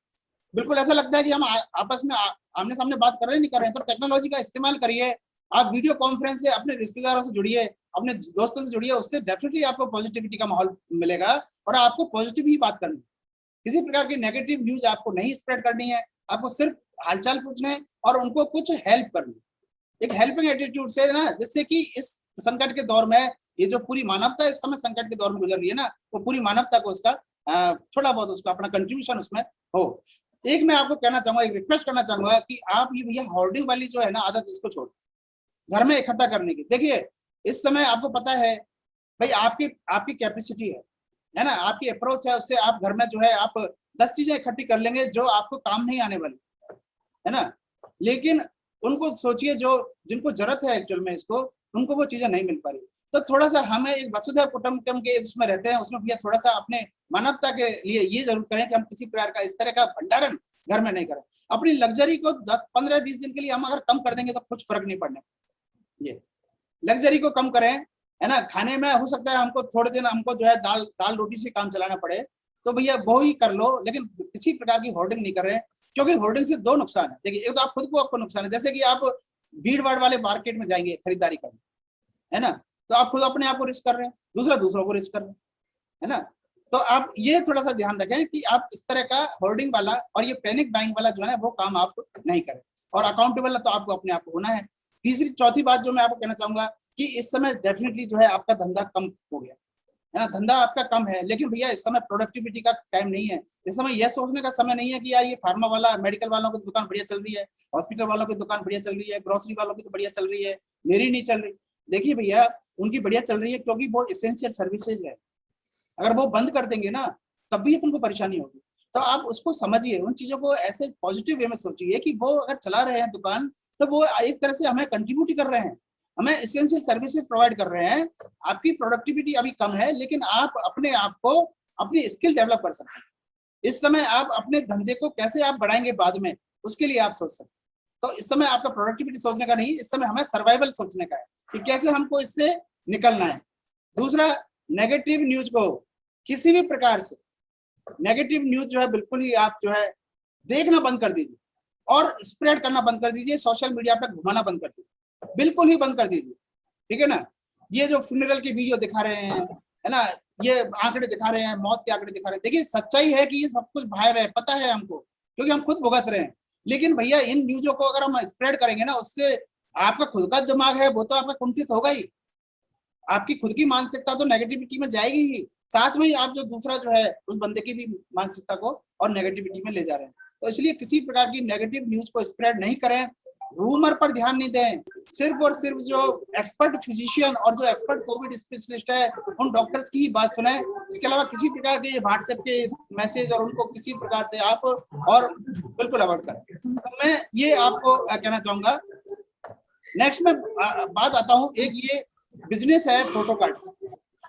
Speaker 2: बिल्कुल ऐसा लगता है कि हम आपस में आमने सामने बात कर रहे नहीं कर रहे हैं। तो टेक्नोलॉजी का इस्तेमाल करिए, आप वीडियो कॉन्फ्रेंस से अपने रिश्तेदारों से जुड़िए, अपने दोस्तों से जुड़िए, उससे डेफिनेटली आपको पॉजिटिविटी का माहौल मिलेगा और आपको पॉजिटिव ही बात करनी है। किसी प्रकार की नेगेटिव न्यूज आपको नहीं स्प्रेड करनी है, आपको सिर्फ हालचाल पूछने हैं और उनको कुछ हेल्प करनी है, एक हेल्पिंग एटीट्यूड से ना, जिससे कि इस संकट के दौर में ये जो पूरी मानवता इस समय संकट के दौर में गुजर रही है ना, वो पूरी मानवता को उसका थोड़ा बहुत उसका अपना कंट्रीब्यूशन उसमें हो। एक मैं आपको कहना चाहूंगा, एक रिक्वेस्ट करना चाहूंगा कि आप ये भैया होर्डिंग वाली जो है ना आदत, इसको छोड़ घर में इकट्ठा करने की। देखिए इस समय आपको पता है भाई आपकी कैपेसिटी है ना, आपकी अप्रोच है, उससे आप घर में जो है आप 10 चीजें इकट्ठी कर लेंगे जो आपको काम नहीं आने वाली, है ना। लेकिन उनको सोचिए जो जिनको जरूरत है एक्चुअल में इसको, उनको वो चीजें नहीं मिल पा रही। तो थोड़ा सा हमें एक वसुधैव कुटुंबकम के उसमें रहते हैं, उसमें भैया थोड़ा सा अपने मानवता के लिए ये जरूर करें कि हम किसी प्रकार का इस तरह का भंडारण घर में नहीं करें। अपनी लग्जरी को 10-15-20 दिन के लिए हम अगर कम कर देंगे तो कुछ फर्क नहीं पड़ने, ये लग्जरी को कम करें, है ना। खाने में हो सकता है हमको थोड़े दिन हमको जो है दाल रोटी से काम चलाना पड़े, तो भैया वो ही कर लो, लेकिन किसी प्रकार की होर्डिंग नहीं करें। क्योंकि होर्डिंग से 2 नुकसान है। देखिए एक तो आप खुद को आपको नुकसान है, जैसे कि आप भीड़ भाड़ वाले मार्केट में जाएंगे खरीदारी करने, है ना, तो आप खुद अपने आप को रिस्क कर रहे हैं, दूसरा दूसरों को रिस्क कर रहे हैं, है ना। तो आप ये थोड़ा सा ध्यान रखें कि आप इस तरह का होर्डिंग वाला और ये पैनिक बाइंग वाला जो है ना वो काम आप नहीं करें, और अकाउंटेबल तो आपको अपने आप को होना है। तीसरी चौथी बात जो मैं आपको कहना चाहूंगा कि इस समय डेफिनेटली जो है आपका धंधा कम हो गया, है ना, धंधा आपका कम है। लेकिन भैया इस समय प्रोडक्टिविटी का टाइम नहीं है, इस समय यह सोचने का समय नहीं है कि यार ये फार्मा वाला मेडिकल वालों की दुकान बढ़िया चल रही है, हॉस्पिटल वालों की दुकान बढ़िया चल रही है, ग्रोसरी वालों की तो बढ़िया चल रही है, मेरी नहीं चल रही। देखिए भैया उनकी बढ़िया चल रही है क्योंकि वो एसेंशियल सर्विसेज है, अगर वो बंद कर देंगे ना तब भी उनको परेशानी होगी। तो आप उसको समझिए, उन चीजों को ऐसे पॉजिटिव वे में सोचिए कि वो अगर चला रहे हैं दुकान तो वो एक तरह से हमें कंट्रीब्यूट कर रहे हैं, हमें एसेंशियल सर्विसेज प्रोवाइड कर रहे हैं। आपकी प्रोडक्टिविटी अभी कम है लेकिन आप अपने आप को अपनी स्किल डेवलप कर सकते हैं। इस समय आप अपने धंधे को कैसे आप बढ़ाएंगे बाद में, उसके लिए आप सोच सकते हैं। तो इस समय आपका प्रोडक्टिविटी सोचने का नहीं, इस समय हमें सर्वाइवल सोचने का है कि कैसे हमको इससे निकलना है। दूसरा, नेगेटिव न्यूज को किसी भी प्रकार से नेगेटिव न्यूज जो है बिल्कुल ही आप जो है देखना बंद कर दीजिए और स्प्रेड करना बंद कर दीजिए, सोशल मीडिया पे घुमाना बंद कर दीजिए, बिल्कुल ही बंद कर दीजिए, ठीक है ना। ये जो फ्यूनरल की वीडियो दिखा रहे हैं, है ना, ये आंकड़े दिखा रहे हैं, मौत के आंकड़े दिखा रहे हैं, देखिए सच्चाई है कि ये सब कुछ भाई है, पता है हमको, क्योंकि हम खुद भुगत रहे हैं। लेकिन भैया इन न्यूजों को अगर हम स्प्रेड करेंगे ना, उससे आपका खुद का दिमाग है वो तो आपका कुंठित होगा ही, आपकी खुद की मानसिकता तो नेगेटिविटी में जाएगी ही, साथ में ही आप जो दूसरा जो है उस बंदे की भी मानसिकता को और नेगेटिविटी में ले जा रहे हैं। तो इसलिए किसी प्रकार की नेगेटिव न्यूज को स्प्रेड नहीं करें, रूमर पर ध्यान नहीं दें, सिर्फ और सिर्फ जो एक्सपर्ट फिजिशियन और जो एक्सपर्ट कोविड स्पेशलिस्ट है उन डॉक्टर्स की ही बात सुने। इसके अलावा किसी प्रकार के व्हाट्सएप के मैसेज और उनको किसी प्रकार से आप और बिल्कुल अवॉइड करें। तो मैं ये आपको कहना चाहूंगा। नेक्स्ट में बात आता हूँ, एक ये बिजनेस है फोटो कार्ड।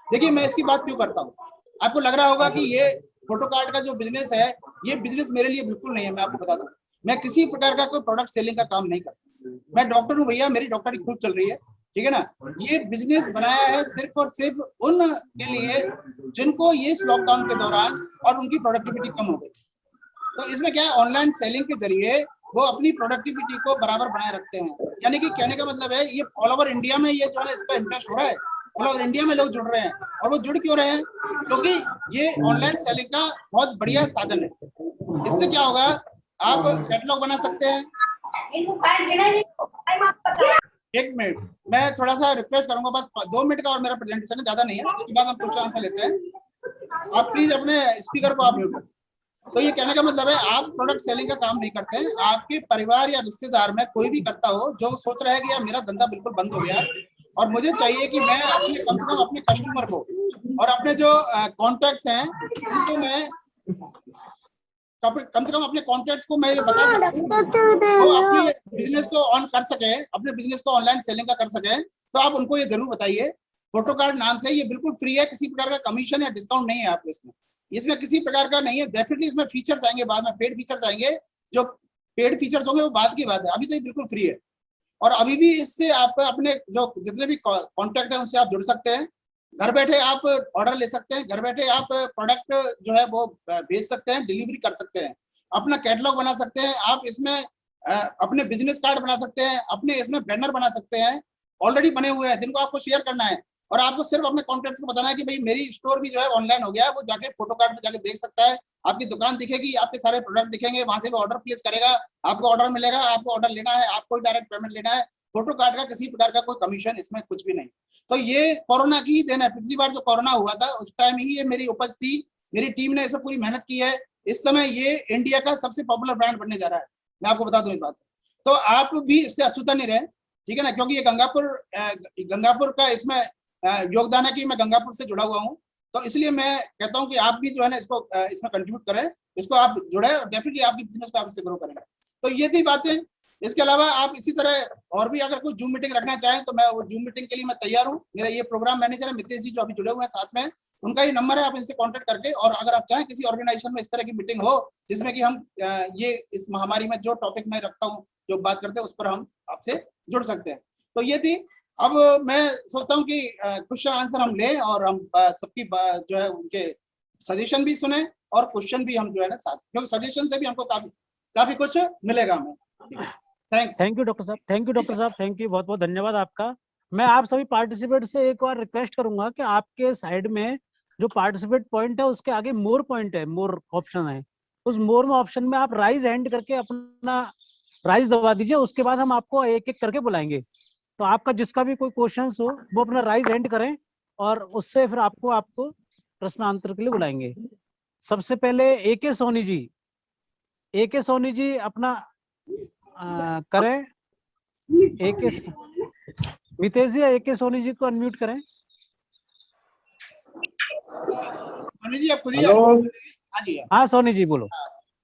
Speaker 2: देखिए मैं इसकी बात क्यों करता हूँ, आपको लग रहा होगा कि ये फोटो कार्ड का जो बिजनेस है ये बिजनेस मेरे लिए बिल्कुल नहीं है। मैं आपको बता दूं, मैं किसी प्रकार का कोई प्रोडक्ट सेलिंग का काम नहीं करता, मैं डॉक्टर हूँ भैया, मेरी डॉक्टरी खुद चल रही है, ठीक है ना। ये बिजनेस बनाया है सिर्फ और सिर्फ उन के लिए जिनको ये इस लॉकडाउन के दौरान और उनकी प्रोडक्टिविटी कम हो गई। तो इसमें क्या है, ऑनलाइन सेलिंग के जरिए वो अपनी प्रोडक्टिविटी को बराबर बनाए रखते हैं। यानी कि कहने का मतलब है ये ऑल ओवर इंडिया में ये जो है इसका इंटरेस्ट हो रहा है, ऑल ओवर इंडिया में लोग जुड़ रहे हैं। और वो जुड़ क्यों रहे हैं, क्योंकि ये ऑनलाइन सेलिंग का बहुत बढ़िया साधन है। इससे क्या होगा, आप कैटलॉग बना सकते हैं। एक मिनट, मैं थोड़ा सा रिक्वेस्ट करूंगा, बस 2 मिनट का और मेरा प्रेजेंटेशन है, ज्यादा नहीं है, उसके बाद हम क्वेश्चन आंसर लेते हैं। आप प्लीज अपने स्पीकर को आप म्यूट करें। तो ये कहने का मतलब है आप प्रोडक्ट सेलिंग का काम नहीं करते हैं, आपके परिवार या रिश्तेदार में कोई भी करता हो जो सोच रहा है कि यार मेरा धंधा बिल्कुल बंद हो गया और मुझे चाहिए कि मैं अपने कम से कम अपने कस्टमर को और अपने जो कॉन्टैक्ट्स हैं उनको मैं कम से कम अपने कॉन्टैक्ट्स को मैं ये बता सकूं तो अपने बिजनेस को ऑन कर सके, अपने बिजनेस को ऑनलाइन सेलिंग का कर सके, तो आप उनको ये जरूर बताइए। फोटो कार्ड नाम से ये बिल्कुल फ्री है, किसी प्रकार का कमीशन या डिस्काउंट नहीं है आपको इसमें किसी प्रकार का नहीं है। डेफिनेटली इसमें फीचर्स आएंगे बाद में, पेड फीचर्स आएंगे, जो पेड फीचर्स होंगे वो बाद की बात है, अभी तो ये बिल्कुल फ्री है। और अभी भी इससे आप अपने जो जितने भी कॉन्टैक्ट है उनसे आप जुड़ सकते हैं, घर बैठे आप ऑर्डर ले सकते हैं, घर बैठे आप प्रोडक्ट जो है वो भेज सकते हैं, डिलीवरी कर सकते हैं, अपना कैटलॉग बना सकते हैं, आप इसमें अपने बिजनेस कार्ड बना सकते हैं, अपने इसमें बैनर बना सकते हैं, ऑलरेडी बने हुए हैं जिनको आपको शेयर करना है। और आपको सिर्फ अपने कॉन्टैक्ट्स को बताना है कि भाई मेरी स्टोर भी जो है ऑनलाइन हो गया है, वो जाके फोटो कार्ड में जाके देख सकता है, आपकी दुकान दिखेगी, आपके सारे प्रोडक्ट दिखेंगे, वहां से वो ऑर्डर प्लेस करेगा, आपको ऑर्डर मिलेगा, आपको ऑर्डर लेना है, आपको डायरेक्ट पेमेंट लेना है। फोटो कार्ड का किसी प्रकार का कोई कमीशन इसमें कुछ भी नहीं। तो ये कोरोना की ही देन है, पिछली बार जो कोरोना हुआ था उस टाइम ही ये मेरी उपज थी, मेरी टीम ने इसमें पूरी मेहनत की है। इस समय ये इंडिया का सबसे पॉपुलर ब्रांड बनने जा रहा है, मैं आपको बता दूं इस बात। तो आप भी इससे अछूता नहीं रहे, ठीक है ना, क्योंकि ये गंगापुर का इसमें योगदान है कि मैं गंगापुर से जुड़ा हुआ हूँ। तो इसलिए मैं कहता हूँ कि आप भी जो है ना इसको इसमें कंट्रीब्यूट करें, इसको आप जुड़े और डेफिनेटली आपकी बिजनेस को आप इससे ग्रो करेंगे। तो ये थी बातें। इसके अलावा आप इसी तरह और भी अगर कोई जूम मीटिंग रखना चाहें तो मैं वो जूम मीटिंग के लिए मैं तैयार हूँ। मेरा ये प्रोग्राम मैनेजर है मितेश जी जो अभी जुड़े हुए हैं साथ में, उनका ये नंबर है, आप इनसे कॉन्टेक्ट करके, और अगर आप चाहें किसी ऑर्गेनाइजेशन में इस तरह की मीटिंग हो जिसमें कि हम ये इस महामारी में जो टॉपिक मैं रखता हूँ जो बात करते हैं उस पर हम आपसे जुड़ सकते हैं। तो ये थी। अब मैं सोचता हूँ कि क्वेश्चन आंसर हम लें और हम सबकी जो है उनके सजेशन भी सुने और क्वेश्चन भी हम जो है ना साथ, क्योंकि सजेशन से भी हमको काफी कुछ मिलेगा हमें। थैंक्स।
Speaker 1: थैंक यू डॉक्टर साहब, थैंक यू डॉक्टर साहब, थैंक यू, बहुत बहुत धन्यवाद आपका। मैं आप सभी पार्टिसिपेट से एक बार रिक्वेस्ट करूंगा कि आपके साइड में जो पार्टिसिपेट पॉइंट है उसके आगे मोर पॉइंट है, मोर ऑप्शन है, उस मोर में ऑप्शन में आप राइज हैंड करके अपना राइज दबा दीजिए, उसके बाद हम आपको एक एक करके बुलाएंगे। तो आपका जिसका भी कोई क्वेश्चन हो वो अपना राइज हैंड करें और उससे फिर आपको प्रश्नांतर के लिए बुलाएंगे। सबसे पहले एके सोनी जी अपना करें। एके मितेश जी एके सोनी जी को अनम्यूट करें।
Speaker 2: सोनी जी आप खुद ही
Speaker 1: हाँ सोनी जी बोलो।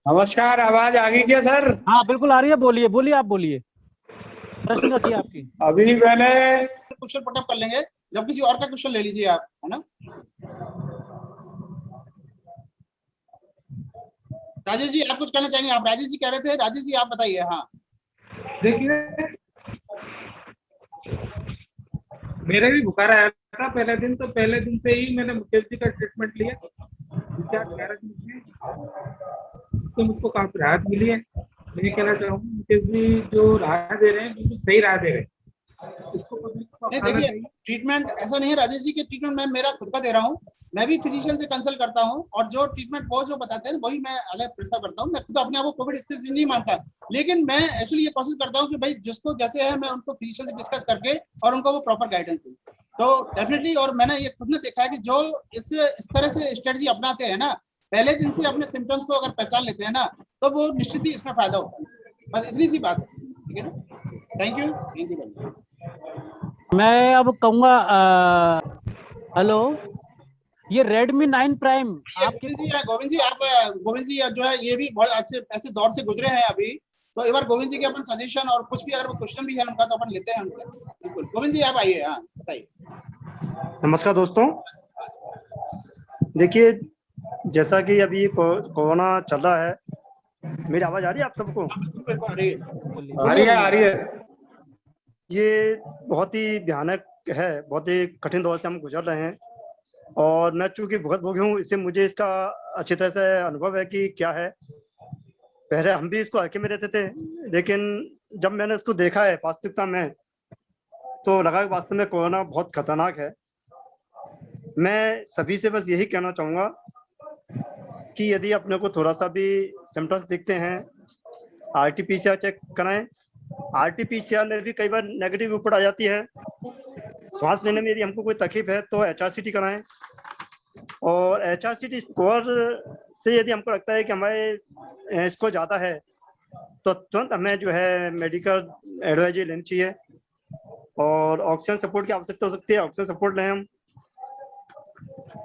Speaker 3: नमस्कार, आवाज आ गई क्या सर?
Speaker 1: हाँ बिल्कुल आ रही है, बोलिए बोलिए, आप बोलिए, प्रश्न रखिए आपकी।
Speaker 3: अभी मैंने
Speaker 2: क्वेश्चन पुटअप कर लेंगे, जब किसी और का क्वेश्चन ले लीजिए आप, है ना। राजेश जी आप कुछ कहना चाहेंगे? आप राजेश जी कह रहे थे, राजेश जी आप बताइए। हाँ
Speaker 3: देखिए मेरे भी बुखार आया था पहले दिन, तो पहले दिन से ही मैंने मुकेश जी का ट्रीटमेंट लिया विचार धारा में तो मुझको काफी राहत मिली है। मैं ये कहना चाहूँगा मुकेश जी जो राय दे रहे हैं बिल्कुल सही राय दे रहे हैं, इसको पब्लिक को
Speaker 2: नहीं
Speaker 3: अपनाना
Speaker 2: देखिए,
Speaker 3: चाहिए।
Speaker 2: ट्रीटमेंट ऐसा नहीं है राजेश जी के ट्रीटमेंट मैं मेरा खुद का दे रहा हूँ, मैं भी फिजिशियन से कंसल्ट करता हूँ और जो ट्रीटमेंट वो जो बताते हैं वही मैं अलग प्रिस्क्राइब करता हूँ। मैं खुद अपने आप को कोविड स्पेशलिस्ट नहीं मानता, लेकिन मैं एक्चुअली ये कोशिश करता हूँ कि भाई जिसको जैसे है मैं उनको फिजिशियन से डिस्कस करके और उनको वो प्रॉपर गाइडेंस दूँ। तो डेफिनेटली, और मैंने ये खुद ने देखा है कि जो इस तरह से स्ट्रेटजी अपनाते हैं ना, पहले दिन से अपने सिम्टम्स को अगर पहचान लेते हैं ना, तो वो निश्चित ही इसमें फायदा होता है। बस इतनी सी बात है, ठीक है ना। Thank you.
Speaker 1: मैं अब कहूंगा हेलो, ये Redmi 9 Prime आपके
Speaker 2: गोविंद जी आप गोविंद जी जो है ये भी बहुत अच्छे ऐसे दौर से गुजरे हैं अभी, तो एक बार गोविंद जी के अपन सजेशन और कुछ भी अगर क्वेश्चन भी है उनका तो अपन लेते हैं उनसे। बिल्कुल गोविंद जी आप आइए, हाँ बताइए।
Speaker 4: नमस्कार दोस्तों, देखिए जैसा कि अभी कोरोना चल रहा है, मेरी आवाज आ रही है आप सबको?
Speaker 2: बिल्कुल आ रही है।
Speaker 3: आ रही है।
Speaker 4: ये बहुत ही भयानक है, बहुत ही कठिन दौर से हम गुजर रहे हैं और मैं चूंकि भुगतभोगी हूँ, इससे मुझे इसका अच्छी तरह से अनुभव है कि क्या है। पहले हम भी इसको हल्के में रहते थे, लेकिन जब मैंने इसको देखा है वास्तविकता में, तो लगा कि वास्तव में कोरोना बहुत खतरनाक है। मैं सभी से बस यही कहना चाहूँगा कि यदि अपने को थोड़ा सा भी सिम्टम्स दिखते हैं, RT-PCR चेक कराएं। RT-PCR में भी कई बार नेगेटिव रिपोर्ट आ जाती है। सांस लेने में यदि हमको कोई तकलीफ है तो HRCT कराएं, और HRCT स्कोर से यदि हमको लगता है कि हमारे स्कोर ज़्यादा है तो तुरंत हमें जो है मेडिकल एडवाइजरी लेनी चाहिए, और ऑक्सीजन सपोर्ट की आवश्यकता हो सकती है, ऑक्सीजन सपोर्ट लें हम।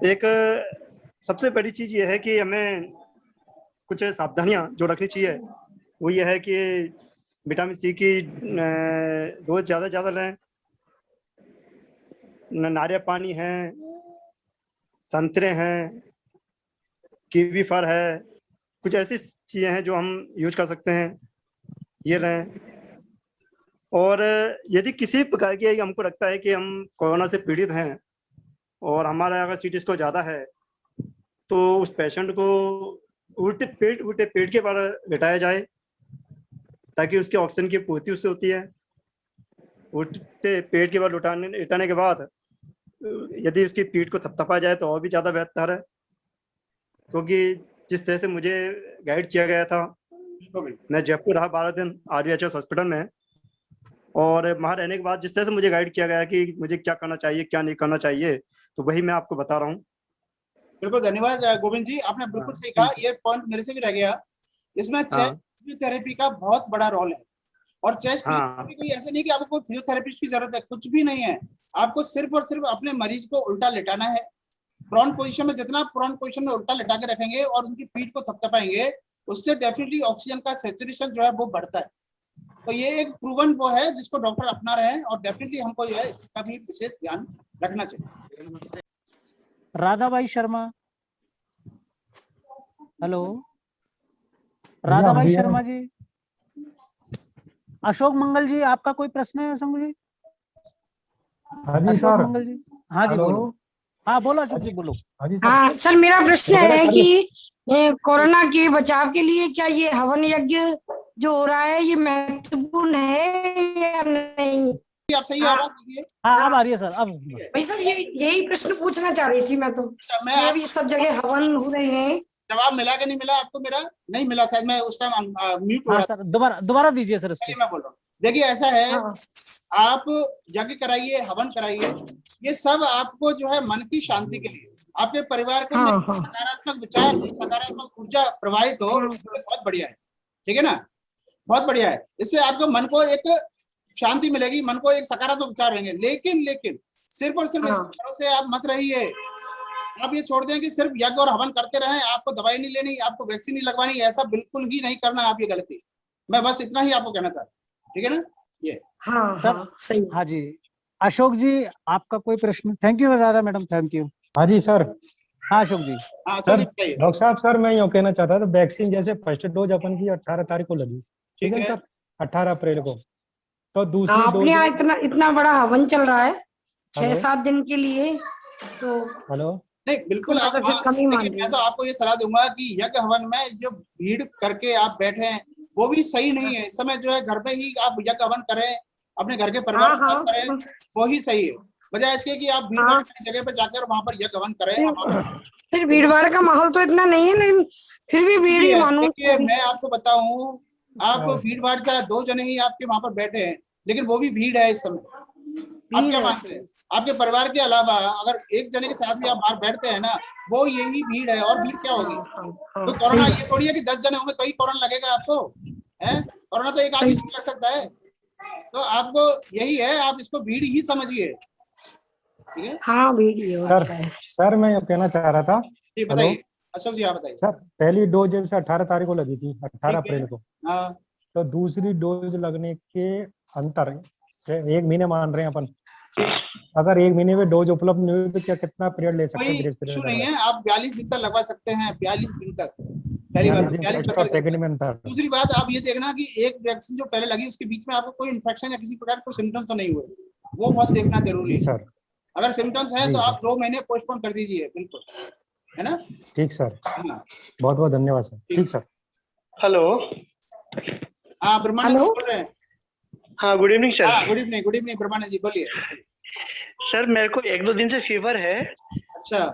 Speaker 4: एक सबसे बड़ी चीज़ ये है कि हमें कुछ सावधानियां जो रखनी चाहिए, वो ये है कि विटामिन सी की डोज ज़्यादा लें, नारियल पानी है, संतरे हैं, कीवी फल है, कुछ ऐसी चीज़ें हैं जो हम यूज कर सकते हैं, ये लें। और यदि किसी प्रकार की हमको लगता है कि हम कोरोना से पीड़ित हैं और हमारा अगर CT स्कोर ज़्यादा है, तो उस पेशेंट को उल्टे पेट के बाहर लेटाया जाए, ताकि उसकी ऑक्सीजन की पूर्ति उससे होती है। उल्टे पेट के बाहर लेटाने के बाद यदि उसकी पीठ को थपथपा जाए तो और भी ज़्यादा बेहतर है, क्योंकि जिस तरह से मुझे गाइड किया गया था, मैं जयपुर रहा 12 दिन RVHS हॉस्पिटल में, और वहाँ रहने के बाद जिस तरह से मुझे गाइड किया गया कि मुझे क्या करना चाहिए क्या नहीं करना चाहिए, तो वही मैं आपको बता रहा हूँ।
Speaker 2: बिल्कुल धन्यवाद गोविंद जी, आपने बिल्कुल सही कहा। ये पॉइंट मेरे से भी रह गया। इसमें चेस्ट फिजियोथेरेपी का बहुत बड़ा रोल है, और चेस्ट फिजियोथेरेपी कोई ऐसे नहीं कि आपको फिजियोथेरेपिस्ट की जरूरत है, कुछ भी नहीं है। आपको सिर्फ और सिर्फ अपने मरीज को उल्टा लेटाना है, प्रोन पोजीशन में, जितना प्रोन पोजीशन में उल्टा लेटा के रखेंगे और उनकी पीठ को थपथपाएंगे, उससे डेफिनेटली ऑक्सीजन का सैचुरेशन जो है वो बढ़ता है। तो ये एक प्रूवन वो है जिसको डॉक्टर अपना रहे हैं, और डेफिनेटली हमको जो है इसका भी विशेष ध्यान रखना चाहिए।
Speaker 1: राधाबाई शर्मा, हेलो राधाबाई शर्मा जी। अशोक मंगल जी, आपका कोई प्रश्न है अशोक जी?
Speaker 3: हाँ जी
Speaker 1: अशोक
Speaker 3: सर।
Speaker 1: मंगल जी, हाँ जी बोलो। हाँ बोलो अशोक जी बोलो।
Speaker 5: हाँ सर, मेरा प्रश्न है कि कोरोना के बचाव के लिए क्या ये हवन यज्ञ जो हो रहा है ये महत्वपूर्ण है या नहीं?
Speaker 2: आप सही आवाज दीजिए।
Speaker 1: हाँ अब आ रही है सर, अब
Speaker 5: भाई सर यही प्रश्न पूछना चाह रही थी मैं तो।
Speaker 2: मैं
Speaker 5: अभी सब जगह हवन हो रहे हैं।
Speaker 2: जवाब मिला कि नहीं मिला आपको? मेरा नहीं मिला शायद, मैं उस टाइम म्यूट हो
Speaker 1: हाँ
Speaker 2: रहा
Speaker 1: सर, दोबारा दीजिए सर इसको।
Speaker 2: मैं बोल रहा हूँ। देखिए ऐसा है,
Speaker 5: हाँ।
Speaker 2: आप यज्ञ कराइए, हवन कराइए, ये सब आपको जो है मन की शांति के लिए, आपके परिवार को सकारात्मक विचार, सकारात्मक ऊर्जा प्रवाहित हो, बहुत बढ़िया है, ठीक है ना, बहुत बढ़िया है। इससे आपको मन को एक शांति मिलेगी, मन को एक सकारात्मक विचार रहेंगे। लेकिन सिर्फ और सिर्फ इस भरोसे आप मत रहिए। आप ये छोड़ दें कि सिर्फ यज्ञ और हवन करते रहें, आपको दवाई नहीं लेनी, आपको वैक्सीन नहीं लगवानी, ऐसा बिल्कुल ही नहीं करना। आप ये गलती, मैं बस इतना ही आपको कहना चाहता हूँ, ठीक है ना। ये
Speaker 5: हाँ सही।
Speaker 1: हाँ जी अशोक जी, आपका कोई प्रश्न? Thank you Radha madam, thank you.
Speaker 3: हाँ जी सर।
Speaker 1: हाँ अशोक जी।
Speaker 2: हाँ
Speaker 3: सर डॉक्टर साहब, सर मैं यूँ कहना चाहता था, वैक्सीन जैसे फर्स्ट डोज अपन की 18 तारीख को लगी, ठीक है सर, 18 अप्रैल को, तो दूसरी
Speaker 5: अपने यहाँ इतना बड़ा हवन चल रहा है 6-7 दिन के लिए, तो
Speaker 3: हेलो
Speaker 2: नहीं बिल्कुल आप
Speaker 5: तो फिर कम ही मान
Speaker 2: लेकिन मैं तो आपको ये सलाह दूंगा कि यज्ञ हवन में जो भीड़ करके आप बैठे हैं वो भी सही नहीं है। इस समय जो है घर पे ही आप यज्ञ हवन करें, अपने घर के परिवार के साथ करें, वो ही सही है, बजाय इसके कि आप भीड़ भाड़ की जगह पे जाकर वहां पर यज्ञ हवन करें।
Speaker 5: फिर भीड़ भाड़ का माहौल तो इतना नहीं है, लेकिन फिर भी भीड़ ही मानो।
Speaker 2: देखिए मैं आपको बताऊं, आप भीड़ भाड़ चाहे 2 जने ही आपके वहां पर बैठे हैं, लेकिन वो भी भीड़ है इस समय। आप क्या मानते हैं? आपके परिवार के अलावा अगर 1 जने के साथ भी आप बाहर बैठते हैं ना, वो यही भीड़ है। और भीड़ क्या होगी? तो कोरोना ये थोड़ी है कि 10 जने होंगे तो ही कोरोना लगेगा आपको, है? कोरोना तो एक आदमी लग सकता है। तो आपको यही है, आप इसको भीड़ ही समझिए, ठीक है?
Speaker 5: हाँ भीड़ ही होता है।
Speaker 6: सर मैं ये कहना चाह रहा था।
Speaker 2: जी बताइए अशोक जी, आप बताइए।
Speaker 6: सर पहली डोज जैसे 18 तारीख को लगी थी, 18 अप्रैल को,
Speaker 2: हाँ
Speaker 6: तो दूसरी डोज लगने के अंतर से 1 महीने मान रहे हैं अपन। अगर 1 महीने में डोज उपलब्ध नहीं हुई तो क्या कितना पीरियड ले सकते हैं?
Speaker 2: कोई इशू नहीं है, आप 42 दिन तक लगवा सकते हैं, 42 दिन तक। पहली बात 42
Speaker 6: सेकंड में अंतर।
Speaker 2: दूसरी बात आप ये देखना कि एक वैक्सीन जो पहले लगी उसके बीच में आपको कोई इन्फेक्शन या किसी प्रकार कोई सिम्टम्स तो नहीं हुए, वो बहुत देखना जरूरी है
Speaker 6: सर।
Speaker 2: अगर सिम्टम्स है तो आप 2 महीने पोस्टपोन कर दीजिए, बिल्कुल, है ना?
Speaker 6: ठीक सर,
Speaker 2: हाँ
Speaker 6: बहुत बहुत धन्यवाद सर। ठीक सर।
Speaker 7: हेलो,
Speaker 2: हाँ ब्रह्मानंद बोल रहे हैं।
Speaker 7: हाँ गुड इवनिंग सर।
Speaker 2: हाँ गुड इवनिंग ब्रह्मानंद जी, बोलिए।
Speaker 7: सर मेरे को 1-2 दिन से फीवर है।
Speaker 2: अच्छा,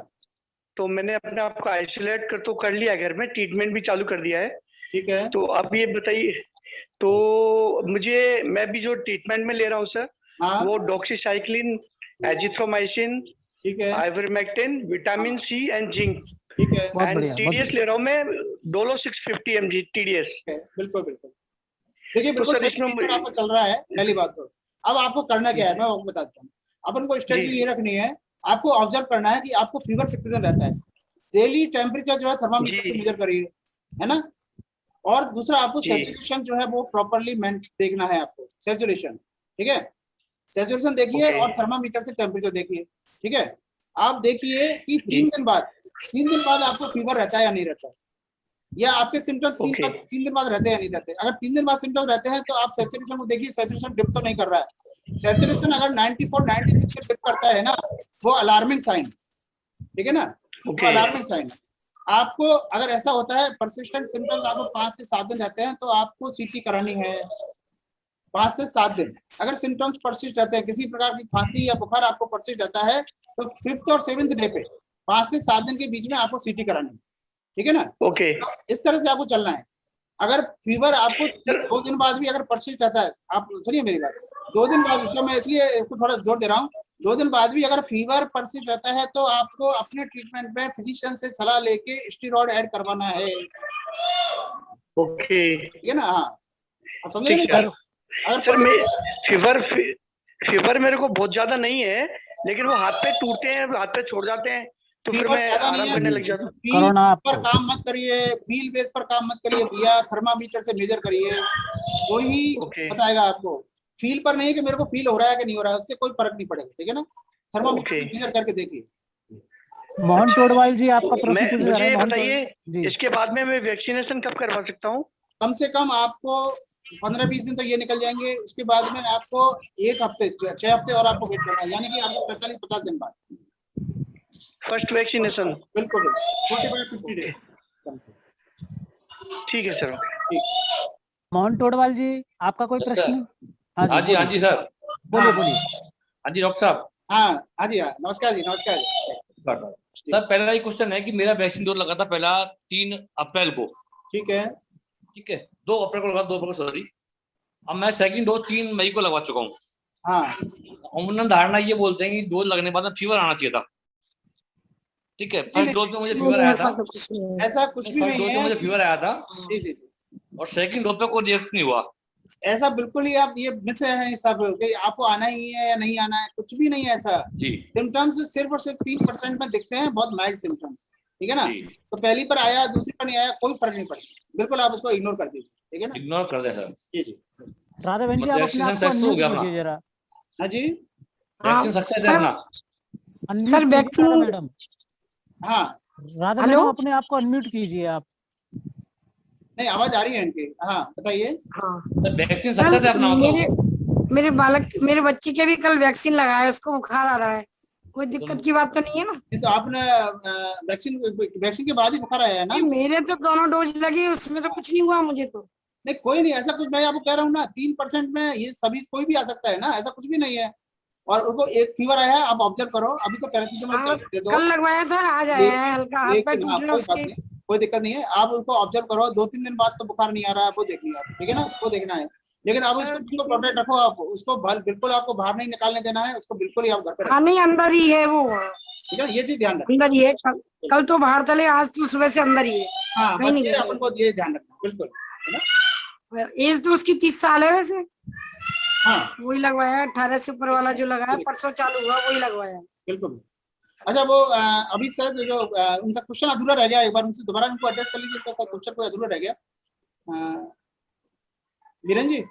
Speaker 7: तो मैंने अपने आप को आइसोलेट कर लिया, घर में ट्रीटमेंट भी चालू कर दिया है।
Speaker 2: ठीक है।
Speaker 7: तो आप ये बताइए, तो मैं भी जो ट्रीटमेंट में ले रहा हूँ सर,
Speaker 2: हाँ
Speaker 7: वो डॉक्सीसाइक्लिन, एजिथ्रोमाइसिन,
Speaker 2: ठीक है,
Speaker 7: ivermectin, vitamin C and zinc
Speaker 2: ठीक है,
Speaker 7: एंड टीडीएस ले रहा हूँ मैं, डोलो 650 mg टीडीएस।
Speaker 2: बिल्कुल बिल्कुल। देखिए बिल्कुल
Speaker 7: सर
Speaker 2: सही ट्रीटमेंट आपको चल रहा है, पहली बात तो। अब आपको करना क्या है मैं आपको बताता हूँ। अपन को स्ट्रेटजी ये रखनी है, आपको ऑब्जर्व करना है कि आपको फीवर कितने दिन रहता है। डेली टेम्परेचर जो है थर्मामीटर से मेजर करिए, है ना? और दूसरा आपको सैचुरेशन जो है वो प्रॉपर्ली देखना है आपको, सैचुरेशन, ठीक है? सैचुरेशन देखिए और थर्मामीटर से टेम्परेचर देखिए, ठीक है? आप देखिए कि 3 दिन बाद आपको फीवर रहता है या नहीं रहता है, या आपके सिम्टम्स 3 दिन बाद रहते हैं या नहीं रहते। अगर 3 दिन बाद सिम्टम्स रहते हैं तो आप सैचुरेशन को देखिए, सैचुरेशन डिप तो नहीं कर रहा है। सैचुरेशन अगर 94-96 पे डिप करता है ना, वो अलार्मिंग साइन, ठीक है ना? वो अलार्मिंग साइन। आपको अगर ऐसा होता है परसिस्टेंट सिम्टम्स आपको 5 से 7 दिन रहते हैं तो आपको सीटी करानी है। 5 से 7 दिन अगर सिम्टम्स परसिस्ट रहते हैं, किसी प्रकार की खांसी या बुखार आपको परसिस्ट रहता है, तो 5th और 7th डे पे 5 से 7 दिन के बीच में आपको सीटी करानी है, ठीक है ना?
Speaker 7: ओके,
Speaker 2: तो इस तरह से आपको चलना है। अगर फीवर आपको 2 दिन बाद भी अगर परसिस्ट रहता है, आप सुनिए मेरी बात, 2 दिन बाद, तो मैं इसलिए इसको थोड़ा जोर दे रहा हूँ, 2 दिन बाद भी अगर फीवर परसिस्ट रहता है तो आपको अपने ट्रीटमेंट में फिजिशियन से सलाह लेके स्टेरॉइड ऐड करवाना है,
Speaker 7: ओके,
Speaker 2: ठीक है ना? हाँ, आप समझ रहे हैं?
Speaker 7: सर मैं फीवर मेरे को बहुत ज्यादा नहीं है, लेकिन वो हाथ पे टूटते हैं, हाथ पे छोड़ जाते हैं, तो फिर मैं आराम करने लग जाता हूँ।
Speaker 1: कोरोना
Speaker 2: पर काम मत करिए, फील बेस पर काम मत करिए भैया, थर्मामीटर से मेजर करिए, वही बताएगा आपको। फील पर नहीं कि मेरे को फील हो रहा है कि नहीं हो रहा है, उससे कोई फर्क नहीं पड़ेगा, ठीक है ना? थर्मामीटर से मेजर करके देखिए।
Speaker 1: मोहन टोडवाल जी आपका प्रश्न
Speaker 7: मुझे
Speaker 1: पूछ रहे हैं।
Speaker 7: बताइए, इसके बाद में मैं वैक्सीनेशन कब करवा सकता हूँ?
Speaker 2: कम से कम आपको 15-20 दिन तो ये निकल जाएंगे, उसके बाद में आपको 1 हफ्ते 6 हफ्ते और आपको वेट करना है, यानी कि आपको 45-50 दिन बाद
Speaker 7: फर्स्ट वैक्सीनेशन।
Speaker 2: बिल्कुल 45-50 डे कम से।
Speaker 7: ठीक है सर,
Speaker 2: ठीक।
Speaker 1: मोहन टोडवाल जी आपका कोई प्रश्न?
Speaker 8: हाँ जी सर,
Speaker 1: बोलिए।
Speaker 8: हाँ जी डॉक्टर साहब।
Speaker 2: हाँ जी, नमस्कार जी, नमस्कार जी।
Speaker 8: सर पहला ही क्वेश्चन है कि मेरा वैक्सीन डोज लगा था पहला 3 अप्रैल को,
Speaker 2: ठीक है,
Speaker 8: 2 अप्रैल को लगा, 2 अप्रैल को सॉरी। अब मैं सेकंड डोज 3 मई को लगवा चुका हूँ।
Speaker 2: हाँ,
Speaker 8: उन्होंने धारणा ये बोलते हैं कि डोज लगने के बाद फीवर आना चाहिए था, ठीक है? फर्स्ट डोज में मुझे फीवर आया था,
Speaker 2: ऐसा कुछ भी नहीं
Speaker 8: डोज में
Speaker 2: है।
Speaker 8: मुझे फीवर आया था
Speaker 2: जी,
Speaker 8: और सेकंड डोज पे कोई रिएक्ट नहीं हुआ।
Speaker 2: ऐसा बिल्कुल ही आप ये मिथ है सब कि आपको आना ही है या नहीं आना है, कुछ भी नहीं है ऐसा
Speaker 8: जी।
Speaker 2: सिम्टम्स सिर्फ और सिर्फ 3% में दिखते हैं, बहुत माइल्ड सिम्टम्स, ठीक है ना? तो पहली पर आया, दूसरी पर नहीं आया, कोई फर्क नहीं पड़ता, बिल्कुल आप उसको इग्नोर कर दीजिए, ठीक है ना?
Speaker 8: इग्नोर कर दे सर।
Speaker 2: जी।
Speaker 1: राधा बहन जी आप अपने आप को अनम्यूट कीजिए जरा।
Speaker 2: हाँ जी,
Speaker 8: वैक्सीन सक्सेस है अपना।
Speaker 5: सर वैक्सीन
Speaker 1: मैडम,
Speaker 2: हाँ
Speaker 1: राधा मैडम अपने आप को अनम्यूट कीजिए आप।
Speaker 2: नहीं, आवाज आ रही है इनकी। हाँ बताइए।
Speaker 5: हाँ
Speaker 8: वैक्सीन सक्सेस है अपना।
Speaker 5: मेरे बच्चे के भी कल वैक्सीन लगाया, उसको बुखार आ रहा है। कोई दिक्कत की बात तो नहीं है ना?
Speaker 2: नहीं तो आपने वैक्सीन के बाद ही बुखार आया है ना?
Speaker 5: नहीं, मेरे तो दोनों डोज लगी, उसमें तो कुछ नहीं हुआ मुझे तो।
Speaker 2: नहीं कोई नहीं, ऐसा कुछ मैं आपको कह रहा हूँ ना, 3% में ये सभी कोई भी आ सकता है ना, ऐसा कुछ भी नहीं है। और उसको एक फीवर आया है, आप ऑब्जर्व करो, अभी तो पैरासीटामोल
Speaker 5: हाँ,
Speaker 2: दे दो।
Speaker 5: कल लगवाया था, आज आया है, हल्का हाथ पैर टूट रहा
Speaker 2: कोई बात
Speaker 5: उसके।
Speaker 2: नहीं, कोई दिक्कत नहीं है, आप उसको ऑब्जर्व करो, 2-3 दिन बाद तो बुखार नहीं आ रहा है वो देख लिया, ठीक है ना, वो देखना है। लेकिन अब इसको बिल्कुल प्रोटेक्ट रखो, आप उसको बिल्कुल आपको बाहर नहीं निकालने देना है, उसको बिल्कुल ही आप घर पे
Speaker 5: हाँ
Speaker 2: रखो,
Speaker 5: नहीं, अंदर ही है वो,
Speaker 2: ठीक है ना, ये चीज ध्यान रखो।
Speaker 5: अंदर ही है। कल तो बाहर चले, आज तो सुबह से अंदर ही है।
Speaker 2: हाँ
Speaker 5: कहीं
Speaker 2: बस
Speaker 5: नहीं
Speaker 2: ये
Speaker 5: गया।
Speaker 2: अपन को ये ध्यान रखना बिल्कुल, है ना।
Speaker 5: एज तो उसकी 30 साल है वैसे।
Speaker 2: हाँ
Speaker 5: वही लगवाया, 18 से ऊपर वाला जो लगाया, परसों चालू हुआ, वही लगवाया।
Speaker 2: बिल्कुल। अच्छा वो अभी सर जो उनका क्वेश्चन अधूरा रह गया, एक बार उनसे दोबारा उनको एड्रेस कर लीजिए, उनका क्वेश्चन कोई अधूरा रह गया। वीरेन जी,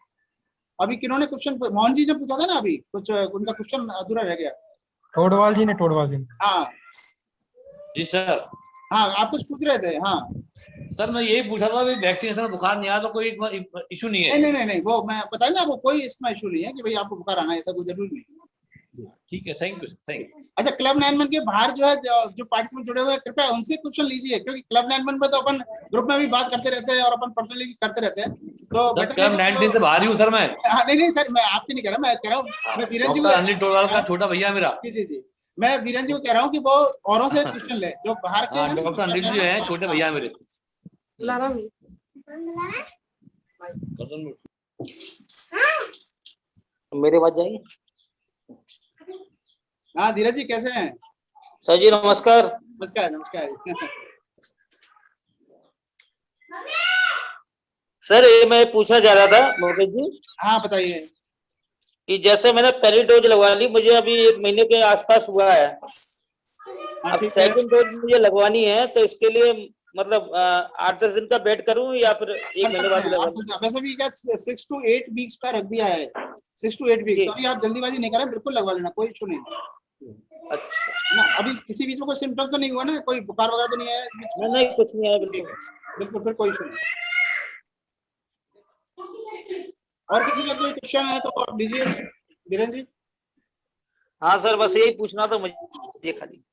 Speaker 2: अभी किन्होंने क्वेश्चन, मोहन जी ने पूछा था ना, अभी कुछ उनका क्वेश्चन अधूरा रह गया।
Speaker 6: टोडवाल जी ने।
Speaker 2: हाँ
Speaker 8: जी सर।
Speaker 2: हाँ आप कुछ पूछ रहे थे। हाँ
Speaker 8: सर मैं यही पूछा था, वैक्सीनेशन में बुखार नहीं आया तो कोई इशू नहीं है?
Speaker 2: नहीं, वो मैं बताया ना आपको, कोई इसमें इशू नहीं है कि भाई आपको बुखार आना है, ऐसा कोई जरूरी नहीं है।
Speaker 8: ठीक है, थैंक यू थैंक यू।
Speaker 2: अच्छा क्लब 9 के बाहर जो है जो पार्टिसिपेंट जुड़े हुए हैं, कृपया उनसे क्वेश्चन लीजिए, क्योंकि क्लब 9 में तो अपन ग्रुप में भी बात करते रहते हैं और अपन पर्सनली करते रहते हैं, तो
Speaker 8: सर क्लब 19 से बाहर ही हूँ सर मैं।
Speaker 2: नहीं सर, मैं आपकी नहीं कह रहा, मैं कह रहा हूँ, मैं वीरेन जी
Speaker 8: डॉक्टर अनिल टोडवाल का छोटा भैया मेरा।
Speaker 2: जी मैं वीरेन जी को कह रहा हूँ कि वो औरों से क्वेश्चन ले जो बाहर के हैं।
Speaker 8: डॉक्टर अनिल जी हैं, छोटे भैया मेरे।
Speaker 9: मेरे बात जाएगी।
Speaker 2: हाँ धीरज जी कैसे हैं?
Speaker 9: सर जी नमस्कार।
Speaker 2: नमस्कार।
Speaker 9: सर ये मैं पूछना चाह रहा था मोहित जी।
Speaker 2: हाँ बताइए।
Speaker 9: कि जैसे मैंने पहली डोज लगवा ली, मुझे अभी 1 महीने के आसपास हुआ है। अब सेकंड डोज मुझे लगवानी है, तो इसके लिए मतलब 8-10 दिन का वेट करूं या फिर 1 महीने बाद लगवाऊं?
Speaker 2: वैसे भी क्या 6 to 8 वीक्स का रख दिया है, 6 to 8 वीक्स। अभी आप जल्दीबाजी नहीं करें, बिल्कुल लगवा लेना, कोई इशू नहीं।
Speaker 9: अच्छा
Speaker 2: ना अभी किसी बीच में कोई सिम्टम्स तो नहीं हुआ ना, कोई बुखार वगैरह तो नहीं है?
Speaker 9: नहीं कुछ नहीं है,
Speaker 2: बिल्कुल फिर कोई इशू नहीं। और किसी का कोई क्वेश्चन है तो आप लीजिए वीरेन जी।
Speaker 9: हाँ सर बस यही पूछना था मुझे खाली।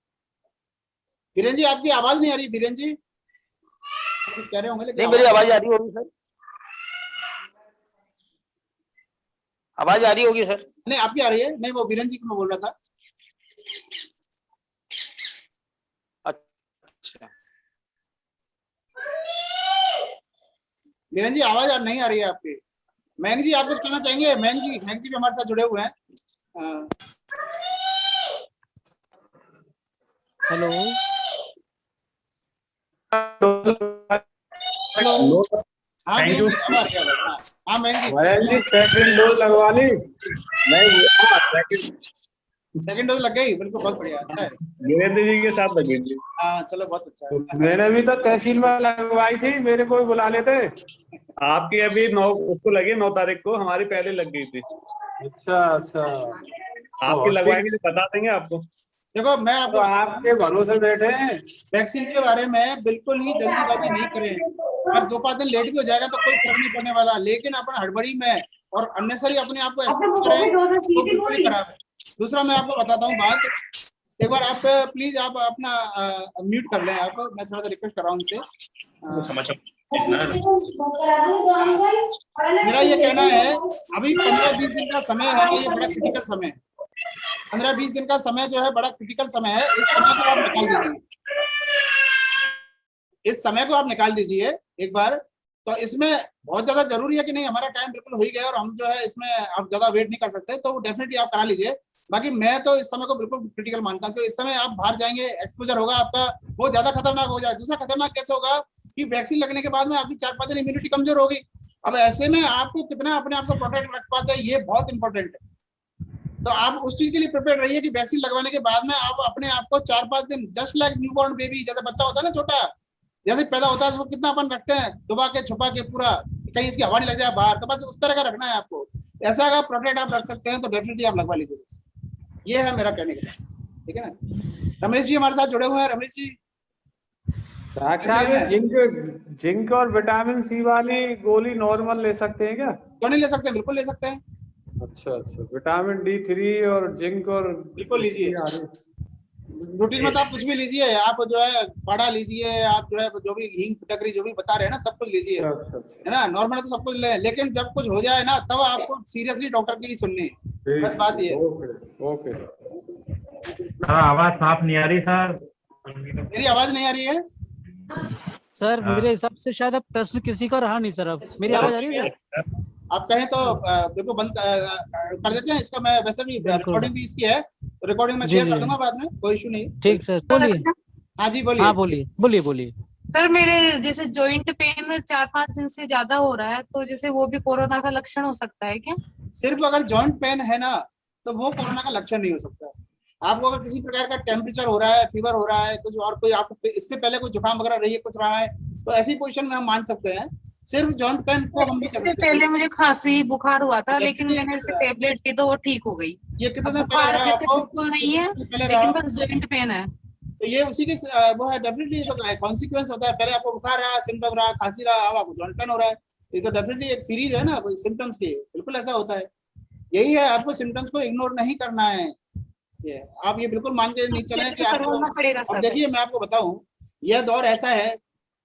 Speaker 2: वीरेन जी आपकी आवाज नहीं आ रही, वीरेन जी कुछ कह रहे होंगे लेकिन
Speaker 9: नहीं, मेरी आवाज आ रही होगी सर, आवाज आ रही होगी सर।
Speaker 2: नहीं आपकी आ रही है, नहीं वो वीरेन जी को मैं बोल रहा था।
Speaker 9: अच्छा
Speaker 2: वीरेन जी आवाज नहीं आ रही है आपकी। मैंग जी आप कुछ कहना चाहेंगे? मैंग जी भी हमारे साथ जुड़े हुए हैं।
Speaker 6: हेलो।
Speaker 2: हाँ
Speaker 3: Thank you.
Speaker 2: हाँ मैंग जी
Speaker 3: सेकंड डोज लगवा ली।
Speaker 2: सेकंड डोज लग गई, बिल्कुल बहुत बढ़िया, अच्छा है।
Speaker 3: वीरेंद्र जी के साथ लगेंगे।
Speaker 2: हाँ चलो बहुत अच्छा है।
Speaker 3: मैंने भी तो तहसील में लगवाई थी, मेरे को भी बुला लेते। आपकी अभी 9 उसको लगी, 9 तारीख को, हमारी पहले लग गई थी। अच्छा आपकी लगवाएंगे तो बता देंगे आपको।
Speaker 2: देखो मैं
Speaker 3: तो आपके भरोसे बैठे हैं।
Speaker 2: वैक्सीन के बारे में बिल्कुल ही जल्दीबाजी नहीं करें। अब 2-5 दिन लेट भी हो जाएगा तो कोई फर्क नहीं पड़ने वाला, लेकिन अपन हड़बड़ी में और अननेसरी अपने आप को एक्सपोज करें तो बिल्कुल ही खराब है। दूसरा मैं आपको बताता हूँ बात, एक बार आप प्लीज आप अपना म्यूट कर लें, आप मैं थोड़ा सा रिक्वेस्ट कर रहा हूँ उनसे। मेरा ये कहना है अभी 15-20 दिन का समय है ना, ये बड़ा क्रिटिकल समय है। 15-20 दिन का समय जो है बड़ा क्रिटिकल समय है, इस समय को आप निकाल दीजिए, इस समय को आप निकाल दीजिए एक बार। तो इसमें बहुत ज्यादा जरूरी है कि नहीं, हमारा टाइम बिल्कुल हो ही गया और हम जो है इसमें आप ज्यादा वेट नहीं कर सकते, तो डेफिनेटली आप करा लीजिए। बाकी मैं तो इस समय को बिल्कुल क्रिटिकल मानता हूँ, क्योंकि इस समय आप बाहर जाएंगे, एक्सपोजर होगा आपका, बहुत ज्यादा खतरनाक हो जाए। दूसरा खतरनाक कैसे होगा कि वैक्सीन लगने के बाद में आपकी 4-5 दिन इम्यूनिटी कमजोर होगी। अब ऐसे में आपको कितना अपने आप को प्रोटेक्ट रख पाते हैं, ये बहुत इंपॉर्टेंट है। तो आप उस चीज के लिए प्रिपेयर रहिए कि वैक्सीन लगवाने के बाद में आप अपने आप को 4-5 दिन, जस्ट लाइक न्यूबॉर्न बेबी, जैसे बच्चा होता है ना छोटा, जैसे पैदा होता है उसको कितना अपन रखते हैं दबा के छुपा के पूरा, कहीं इसकी हवा नहीं लग जाए बाहर, तो बस उस तरह का रखना है आपको। ऐसा अगर प्रोटेक्ट आप रख सकते हैं तो डेफिनेटली आप लगवा लीजिए। ये है मेरा कहने का, ठीक है ना। रमेश जी हमारे साथ जुड़े हुए हैं। रमेश जी
Speaker 3: जिंक और विटामिन सी वाली गोली नॉर्मल ले सकते हैं क्या?
Speaker 2: क्यों नहीं ले सकते, बिल्कुल ले सकते हैं।
Speaker 3: अच्छा विटामिन D3 और जिंक और
Speaker 2: बिल्कुल लीजिए, रूटीन में तो आप कुछ भी लीजिए, आप जो है काढ़ा लीजिए, आप जो है जो भी हींग फिटकरी जो भी बता रहे हैं ना सब कुछ लीजिए, है ना। नॉर्मल तो सब कुछ ले, लेकिन जब कुछ हो जाए ना तब आपको सीरियसली डॉक्टर की ही सुननी है, बस बात ये है।
Speaker 3: ओके।
Speaker 10: आवाज साफ नहीं आ रही सर।
Speaker 2: मेरी आवाज नहीं आ रही है?
Speaker 1: सर मेरे हिसाब से शायद अब प्रश्न किसी का रहा नहीं सर। अब मेरी आवाज आ रही है सर?
Speaker 2: आप कहें तो बिल्कुल बंद कर देते हैं इसका। मैं वैसे भी
Speaker 1: बिल्कुल।
Speaker 2: रिकॉर्डिंग भी इसकी है, रिकॉर्डिंग में
Speaker 1: जी,
Speaker 2: शेयर
Speaker 1: जी,
Speaker 2: कर
Speaker 1: जी।
Speaker 2: दूंगा बाद में, कोई इशू नहीं।
Speaker 1: ठीक सर, बोलिए।
Speaker 2: हाँ जी बोलिए।
Speaker 1: हाँ बोलिए बोलिए बोलिए।
Speaker 11: सर मेरे जैसे जॉइंट पेन 4-5 दिन से ज्यादा हो रहा है, तो जैसे वो भी कोरोना का लक्षण हो सकता है क्या?
Speaker 2: सिर्फ अगर जॉइंट पेन है ना तो वो कोरोना का लक्षण नहीं हो सकता। आपको अगर किसी प्रकार का टेम्परेचर हो रहा है, फीवर हो रहा है, कुछ और कोई आपको इससे पहले कोई जुकाम वगैरह रही है, कुछ रहा है, तो ऐसी पोजीशन में हम मान सकते हैं। सिर्फ जॉइंट पेन को हम नहीं कर
Speaker 11: इससे
Speaker 2: सकते।
Speaker 11: पहले मुझे खांसी बुखार हुआ था, लेकिन मैंने इसे टेबलेट ली तो वो ठीक हो गई।
Speaker 2: ये कितने दिन पहले
Speaker 11: बुखार
Speaker 2: रहा
Speaker 11: जैसे
Speaker 2: आपको?
Speaker 11: बिल्कुल नहीं है,
Speaker 2: कितने दिन पहले
Speaker 11: लेकिन
Speaker 2: रहा?
Speaker 11: बस जॉइंट पेन है।
Speaker 2: तो ये उसी के वो है, डेफिनेटली तो कॉन्सिक्वेंस होता है। पहले आपको बुखार रहा, सिम्टम रहा, खांसी रहा, अब आपको जॉइंट पेन हो रहा है। ये तो डेफिनेटली एक सीरीज है ना सिम्टम्स की, बिल्कुल ऐसा होता है। यही है, आपको सिम्टम्स को इग्नोर नहीं करना है। ये आप ये बिल्कुल मान के नहीं चले कि
Speaker 11: करवाना पड़ेगा
Speaker 2: आपको। अब
Speaker 11: सर।
Speaker 2: देखिए मैं आपको बताऊं, यह दौर ऐसा है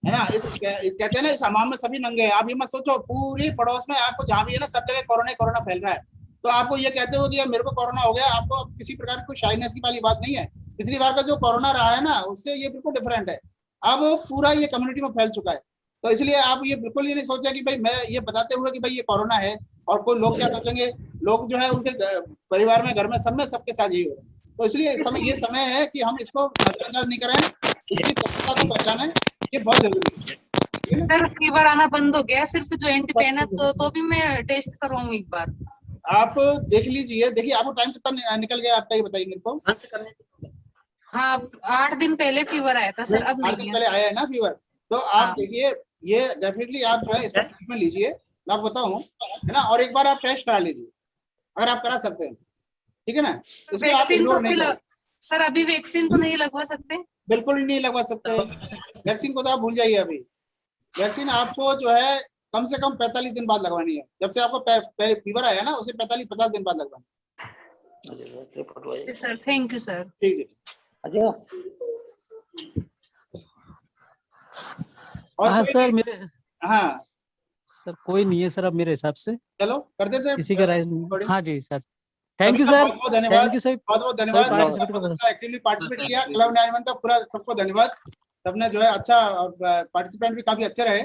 Speaker 2: ना, इस कहते हैं ना इस हमाम में सभी नंगे हैं। आप ये मत सोचो पूरी पड़ोस में आपको जहाँ भी है ना सब जगह कोरोना कोरोना फैल रहा है, तो आपको ये कहते हो कि यार मेरे को कोरोना हो गया, आपको किसी प्रकार की कोई शाइनेस की वाली बात नहीं है। पिछली बार का जो कोरोना रहा है ना उससे ये बिल्कुल डिफरेंट है। अब पूरा ये कम्युनिटी में फैल चुका है, तो इसलिए आप ये बिल्कुल ये नहीं सोचा कि भाई मैं ये बताते हुए कि भाई ये कोरोना है और कोई लोग क्या सोचेंगे। लोग जो है उनके परिवार में, घर में, सब में सबके साथ यही हो रहा है। तो इसलिए ये समय है कि हम इसको नजरअंदाज नहीं करें, इसकी तत्वता को पहचानें, ये बहुत जरूरी है।
Speaker 11: सर फीवर आना बंद हो गया, सिर्फ जॉइंट पेन है, तो भी मैं टेस्ट करवाऊँ एक बार?
Speaker 2: आप देख लीजिए। देखिए आपको टाइम कितना निकल गया आपका, ये बताइए मेरे को।
Speaker 11: हाँ 8 दिन पहले फीवर आया था सर, अब
Speaker 2: 8 दिन
Speaker 11: नहीं
Speaker 2: पहले
Speaker 11: है।
Speaker 2: आया है ना फीवर, तो आप
Speaker 11: हाँ।
Speaker 2: देखिए ये डेफिनेटली आप जो है इसका ट्रीटमेंट लीजिए, मैं आपको बताऊं, है ना। और एक बार आप टेस्ट करा लीजिए अगर आप करा सकते हैं, ठीक है ना। इसमें आप
Speaker 11: वैक्सीन
Speaker 2: इग्नोर
Speaker 11: तो
Speaker 2: नहीं करें।
Speaker 11: सर अभी वैक्सीन तो नहीं लगवा सकते?
Speaker 2: बिल्कुल ही नहीं लगवा सकते। वैक्सीन को तो आप भूल जाइए। अभी वैक्सीन आपको जो है कम से कम 45 दिन बाद लगवानी है। जब से आपको पहले फीवर आया ना उसे 45-50 दिन बाद लगवानी है।
Speaker 11: Sir thank you sir.
Speaker 2: ठीक है। और
Speaker 1: हाँ
Speaker 2: कोई
Speaker 1: सर
Speaker 2: नहीं?
Speaker 1: मेरे
Speaker 2: हाँ
Speaker 1: सर कोई नहीं है सर अब मेरे हिसाब से
Speaker 2: चलो कर देते हैं
Speaker 1: किसी का राय।
Speaker 2: recording।
Speaker 1: हाँ जी सर, थैंक यू
Speaker 2: सभी का
Speaker 1: सर,
Speaker 2: बहुत बहुत धन्यवाद।
Speaker 1: Thank you sir.
Speaker 2: बहुत बहुत धन्यवाद।
Speaker 1: सभी participant को
Speaker 2: बहुत अच्छा एक्टिवली पार्टिसिपेट किया क्लब 9 का पूरा सबको धन्यवाद। सबने जो है अच्छा, पार्टिसिपेंट भी काफी अच्छे रहे,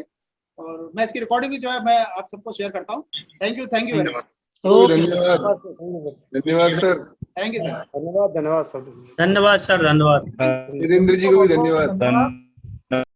Speaker 2: और मैं इसकी रिकॉर्डिंग भी जो है मैं आप सबको शेयर करता हूँ। Thank you very much.
Speaker 12: धन्यवाद सर।
Speaker 2: Thank you sir.
Speaker 4: धन्यवाद सर।
Speaker 10: धन्यवाद सर, धन्यवाद।
Speaker 12: वीरेंद्र जी को भी धन्यवाद।